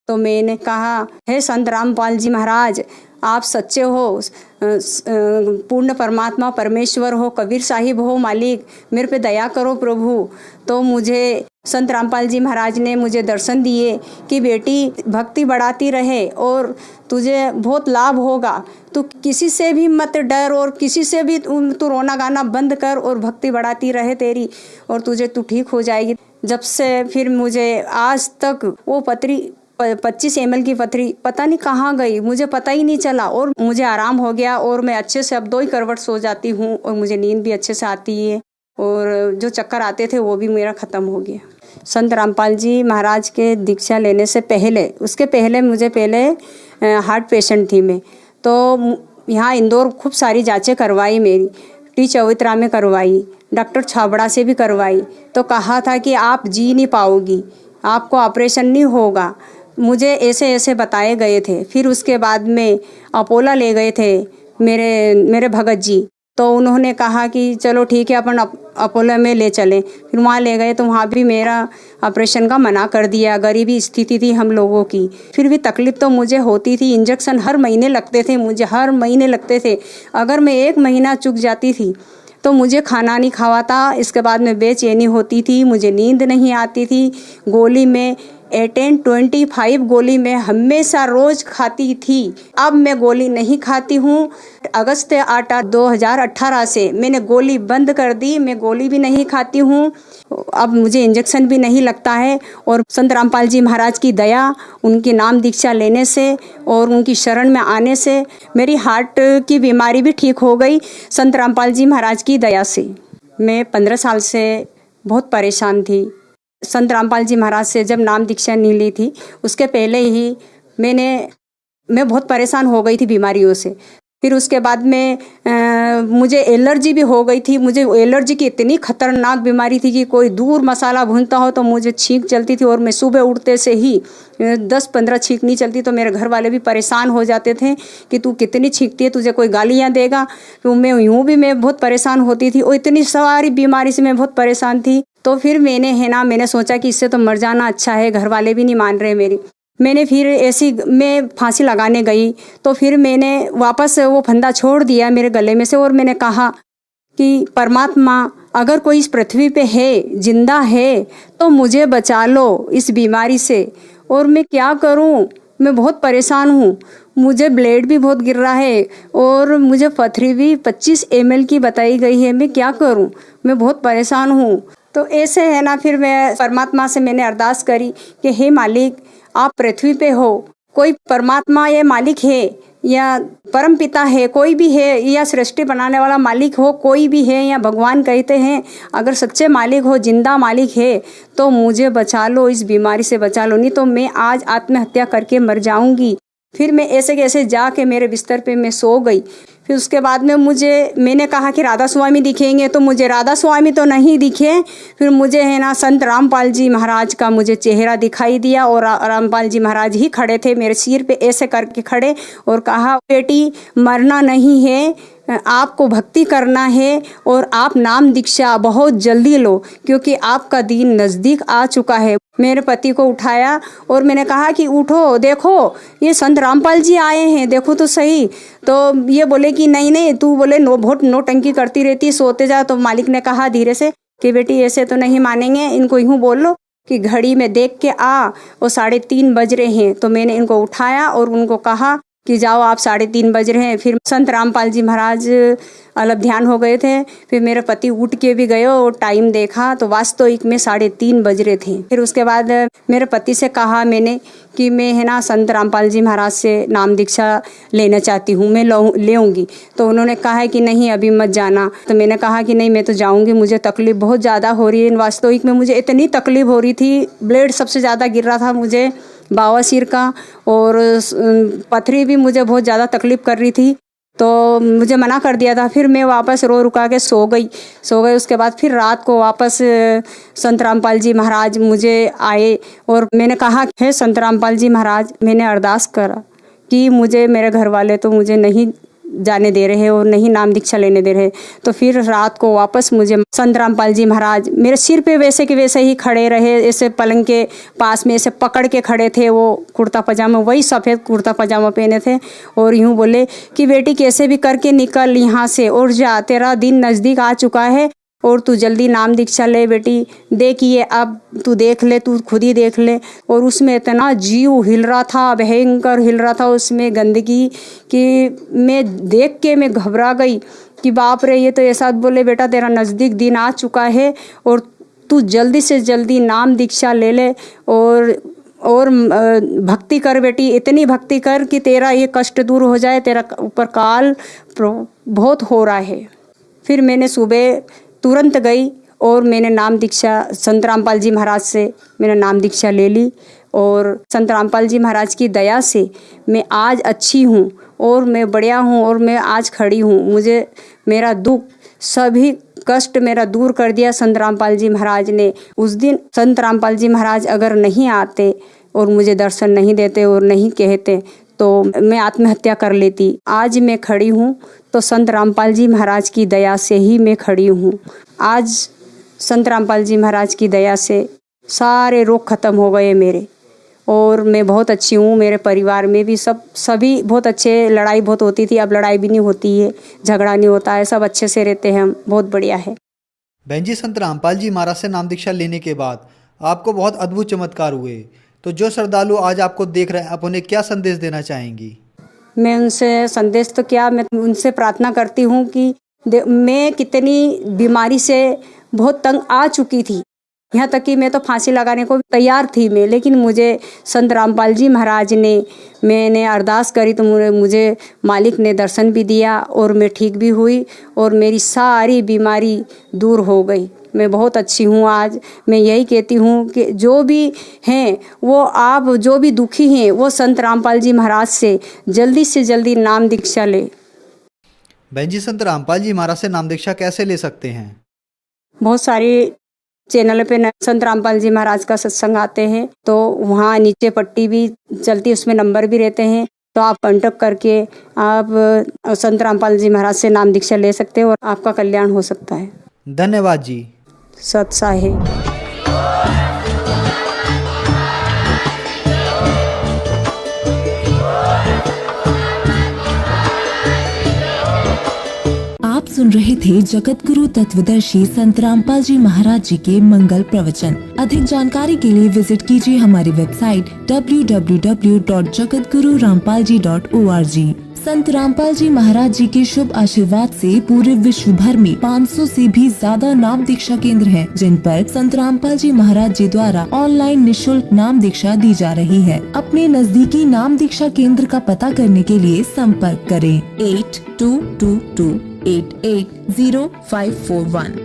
तो मैंने कहा, हे संत रामपाल जी महाराज, आप सच्चे हो, पूर्ण परमात्मा परमेश्वर हो, कबीर साहिब हो मालिक, मेरे पे दया करो प्रभु। तो मुझे संत रामपाल जी महाराज ने मुझे दर्शन दिए कि बेटी भक्ति बढ़ाती रहे और तुझे बहुत लाभ होगा। तू किसी से भी मत डर और किसी से भी तू रोना गाना बंद कर और भक्ति बढ़ाती रहे तेरी, और तू ठीक हो जाएगी। जब से फिर मुझे आज तक वो पथरी 25 ml की पथरी पता नहीं कहाँ गई, मुझे पता ही नहीं चला और मुझे आराम हो गया और मैं अच्छे से अब 2 ही करवट सो जाती हूँ और मुझे नींद भी अच्छे से आती है और जो चक्कर आते थे वो भी मेरा ख़त्म हो गया। संत रामपाल जी महाराज के दीक्षा लेने से पहले, उसके पहले मुझे हार्ट पेशेंट थी मैं। तो यहाँ इंदौर खूब सारी जांचें करवाई मेरी, टी चौतरा में करवाई, डॉक्टर छाबड़ा से भी करवाई। तो कहा था कि आप जी नहीं पाओगी, आपको ऑपरेशन नहीं होगा, मुझे ऐसे बताए गए थे। फिर उसके बाद में अपोला ले गए थे मेरे भगत जी। तो उन्होंने कहा कि चलो ठीक है, अपन अपोलो में ले चलें। फिर वहाँ ले गए तो वहाँ भी मेरा ऑपरेशन का मना कर दिया। गरीबी स्थिति थी हम लोगों की, फिर भी तकलीफ़ तो मुझे होती थी। इंजेक्शन हर महीने लगते थे मुझे, हर महीने लगते थे। अगर मैं 1 महीना चूक जाती थी तो मुझे खाना नहीं खावाता। इसके बाद में बेचैनी होती थी, मुझे नींद नहीं आती थी। गोली में 18-25 गोली मैं हमेशा रोज़ खाती थी। अब मैं गोली नहीं खाती हूँ। अगस्त 8 2018 से मैंने गोली बंद कर दी, मैं गोली भी नहीं खाती हूँ। अब मुझे इंजेक्शन भी नहीं लगता है। और संत रामपाल जी महाराज की दया, उनकी नाम दीक्षा लेने से और उनकी शरण में आने से मेरी हार्ट की बीमारी भी ठीक हो गई, संत रामपाल जी महाराज की दया से। मैं 15 साल से बहुत परेशान थी। संत रामपाल जी महाराज से जब नाम दीक्षा नहीं ली थी, उसके पहले ही मैं बहुत परेशान हो गई थी बीमारियों से। फिर उसके बाद में मुझे एलर्जी भी हो गई थी। मुझे एलर्जी की इतनी खतरनाक बीमारी थी कि कोई दूर मसाला भूनता हो तो मुझे छींक चलती थी, और मैं सुबह उठते से ही 10-15 छींक नहीं चलती तो मेरे घर वाले भी परेशान हो जाते थे कि तू कितनी छींकती है, तुझे कोई गालियाँ देगा। तो मैं बहुत परेशान होती थी और इतनी सारी बीमारी से मैं बहुत परेशान थी। तो फिर मैंने सोचा कि इससे तो मर जाना अच्छा है, घर वाले भी नहीं मान रहे मेरी। मैं फांसी लगाने गई तो फिर मैंने वापस वो फंदा छोड़ दिया मेरे गले में से, और मैंने कहा कि परमात्मा अगर कोई इस पृथ्वी पे है, जिंदा है, तो मुझे बचा लो इस बीमारी से। और मैं क्या करूं, मैं बहुत परेशान हूं। मुझे ब्लड भी बहुत गिर रहा है और मुझे पथरी भी 25 ml की बताई गई है। मैं क्या करूं, मैं बहुत परेशान हूं। तो ऐसे है ना, फिर मैं परमात्मा से मैंने अरदास करी कि हे मालिक, आप पृथ्वी पे हो, कोई परमात्मा या मालिक है या परम पिता है, कोई भी है, या सृष्टि बनाने वाला मालिक हो, कोई भी है, या भगवान कहते हैं, अगर सच्चे मालिक हो, जिंदा मालिक है, तो मुझे बचा लो, इस बीमारी से बचा लो, नहीं तो मैं आज आत्महत्या करके मर जाऊंगी। फिर मैं ऐसे कैसे जाके मेरे बिस्तर पे मैं सो गई। फिर उसके बाद में मैंने कहा कि राधा स्वामी दिखेंगे, तो मुझे राधा स्वामी तो नहीं दिखे। फिर मुझे है ना संत रामपाल जी महाराज का मुझे चेहरा दिखाई दिया, और रामपाल जी महाराज ही खड़े थे मेरे सिर पे ऐसे करके खड़े, और कहा, बेटी मरना नहीं है, आपको भक्ति करना है और आप नाम दीक्षा बहुत जल्दी लो, क्योंकि आपका दिन नज़दीक आ चुका है। मेरे पति को उठाया और मैंने कहा कि उठो, देखो ये संत रामपाल जी आए हैं, देखो तो सही। तो ये बोले कि नहीं तू बोले बहुत नौटंकी करती रहती, सोते जा। तो मालिक ने कहा धीरे से कि बेटी ऐसे तो नहीं मानेंगे, इनको यूँ बोल लो कि घड़ी में देख के आ, वो 3:30 बज रहे हैं। तो मैंने इनको उठाया और उनको कहा कि जाओ, आप 3:30 बज रहे हैं। फिर संत रामपाल जी महाराज अलग ध्यान हो गए थे। फिर मेरे पति उठ के भी गए और टाइम देखा तो वास्तविक में 3:30 बज रहे थे। फिर उसके बाद मेरे पति से कहा मैंने कि मैं है ना संत रामपाल जी महाराज से नाम दीक्षा लेना चाहती हूँ, मैं लेऊँगी। तो उन्होंने कहा है कि नहीं अभी मत जाना। तो मैंने कहा कि नहीं मैं तो जाऊँगी, मुझे तकलीफ़ बहुत ज़्यादा हो रही है। वास्तविक में मुझे इतनी तकलीफ़ हो रही थी, ब्लड सबसे ज़्यादा गिर रहा था मुझे, बवासीर का, और पथरी भी मुझे बहुत ज़्यादा तकलीफ़ कर रही थी। तो मुझे मना कर दिया था। फिर मैं वापस रो रुका के सो गई। उसके बाद फिर रात को वापस संत रामपाल जी महाराज मुझे आए और मैंने कहा, हे संत रामपाल जी महाराज, मैंने अरदास करा कि मुझे मेरे घर वाले तो मुझे नहीं जाने दे रहे और नहीं नाम दीक्षा लेने दे रहे। तो फिर रात को वापस मुझे संत रामपाल जी महाराज मेरे सिर पे वैसे के वैसे ही खड़े रहे, ऐसे पलंग के पास में ऐसे पकड़ के खड़े थे। वो कुर्ता पजामा, वही सफ़ेद कुर्ता पजामा पहने थे, और यूँ बोले कि बेटी कैसे भी करके निकल यहाँ से और जा, तेरा दिन नज़दीक आ चुका है और तू जल्दी नाम दीक्षा ले बेटी। देखिए अब तू देख ले, तू खुद ही देख ले। और उसमें इतना जीव हिल रहा था, भयंकर हिल रहा था उसमें गंदगी, कि मैं देख के मैं घबरा गई कि बाप रे, ये तो ऐसा बोले बेटा तेरा नज़दीक दिन आ चुका है और तू जल्दी से जल्दी नाम दीक्षा ले ले और भक्ति कर बेटी, इतनी भक्ति कर कि तेरा ये कष्ट दूर हो जाए, तेरा ऊपर काल बहुत हो रहा है। फिर मैंने सुबह तुरंत गई और मैंने नाम दीक्षा संत रामपाल जी महाराज से मैंने नाम दीक्षा ले ली, और संत रामपाल जी महाराज की दया से मैं आज अच्छी हूँ और मैं बढ़िया हूँ और मैं आज खड़ी हूँ। मुझे मेरा दुख, सभी कष्ट मेरा दूर कर दिया संत रामपाल जी महाराज ने। उस दिन संत रामपाल जी महाराज अगर नहीं आते और मुझे दर्शन नहीं देते और नहीं कहते तो मैं आत्महत्या कर लेती। आज मैं खड़ी हूँ तो संत रामपाल जी महाराज की दया से ही मैं खड़ी हूँ। आज संत रामपाल जी महाराज की दया से सारे रोग खत्म हो गए मेरे, और मैं बहुत अच्छी हूँ। मेरे परिवार में भी सभी बहुत अच्छे, लड़ाई बहुत होती थी, अब लड़ाई भी नहीं होती है, झगड़ा नहीं होता है, सब अच्छे से रहते हैं हम, बहुत बढ़िया है। बहन जी, संत रामपाल जी महाराज से नाम दीक्षा लेने के बाद आपको बहुत अद्भुत चमत्कार हुए, तो जो श्रद्धालु आज आपको देख रहे हैं, आप उन्हें क्या संदेश देना चाहेंगी? मैं उनसे संदेश तो क्या, मैं उनसे प्रार्थना करती हूँ कि मैं कितनी बीमारी से बहुत तंग आ चुकी थी, यहाँ तक कि मैं तो फांसी लगाने को तैयार थी मैं, लेकिन मुझे संत रामपाल जी महाराज ने, मैंने अरदास करी तो मुझे मालिक ने दर्शन भी दिया और मैं ठीक भी हुई और मेरी सारी बीमारी दूर हो गई। मैं बहुत अच्छी हूँ आज। मैं यही कहती हूँ कि जो भी हैं वो, आप जो भी दुखी हैं वो संत रामपाल जी महाराज से जल्दी नाम दीक्षा ले। बहन जी, संत रामपाल जी महाराज से नाम दीक्षा कैसे ले सकते हैं? बहुत सारी चैनल पे संत रामपाल जी महाराज का सत्संग आते हैं, तो वहाँ नीचे पट्टी भी चलती है, उसमें नंबर भी रहते हैं, तो आप कांटेक्ट करके आप संत रामपाल जी महाराज से नाम दीक्षा ले सकते हैं और आपका कल्याण हो सकता है। धन्यवाद जी। सत साहिब। आप सुन रहे थे जगत गुरु तत्वदर्शी संत रामपाल जी महाराज जी के मंगल प्रवचन। अधिक जानकारी के लिए विजिट कीजिए हमारी वेबसाइट www.jagatgururampalji.org। संत रामपाल जी महाराज जी के शुभ आशीर्वाद से पूरे विश्व भर में 500 से भी ज्यादा नाम दीक्षा केंद्र हैं, जिन पर संत रामपाल जी महाराज जी द्वारा ऑनलाइन निशुल्क नाम दीक्षा दी जा रही है। अपने नजदीकी नाम दीक्षा केंद्र का पता करने के लिए संपर्क करें 8222880541।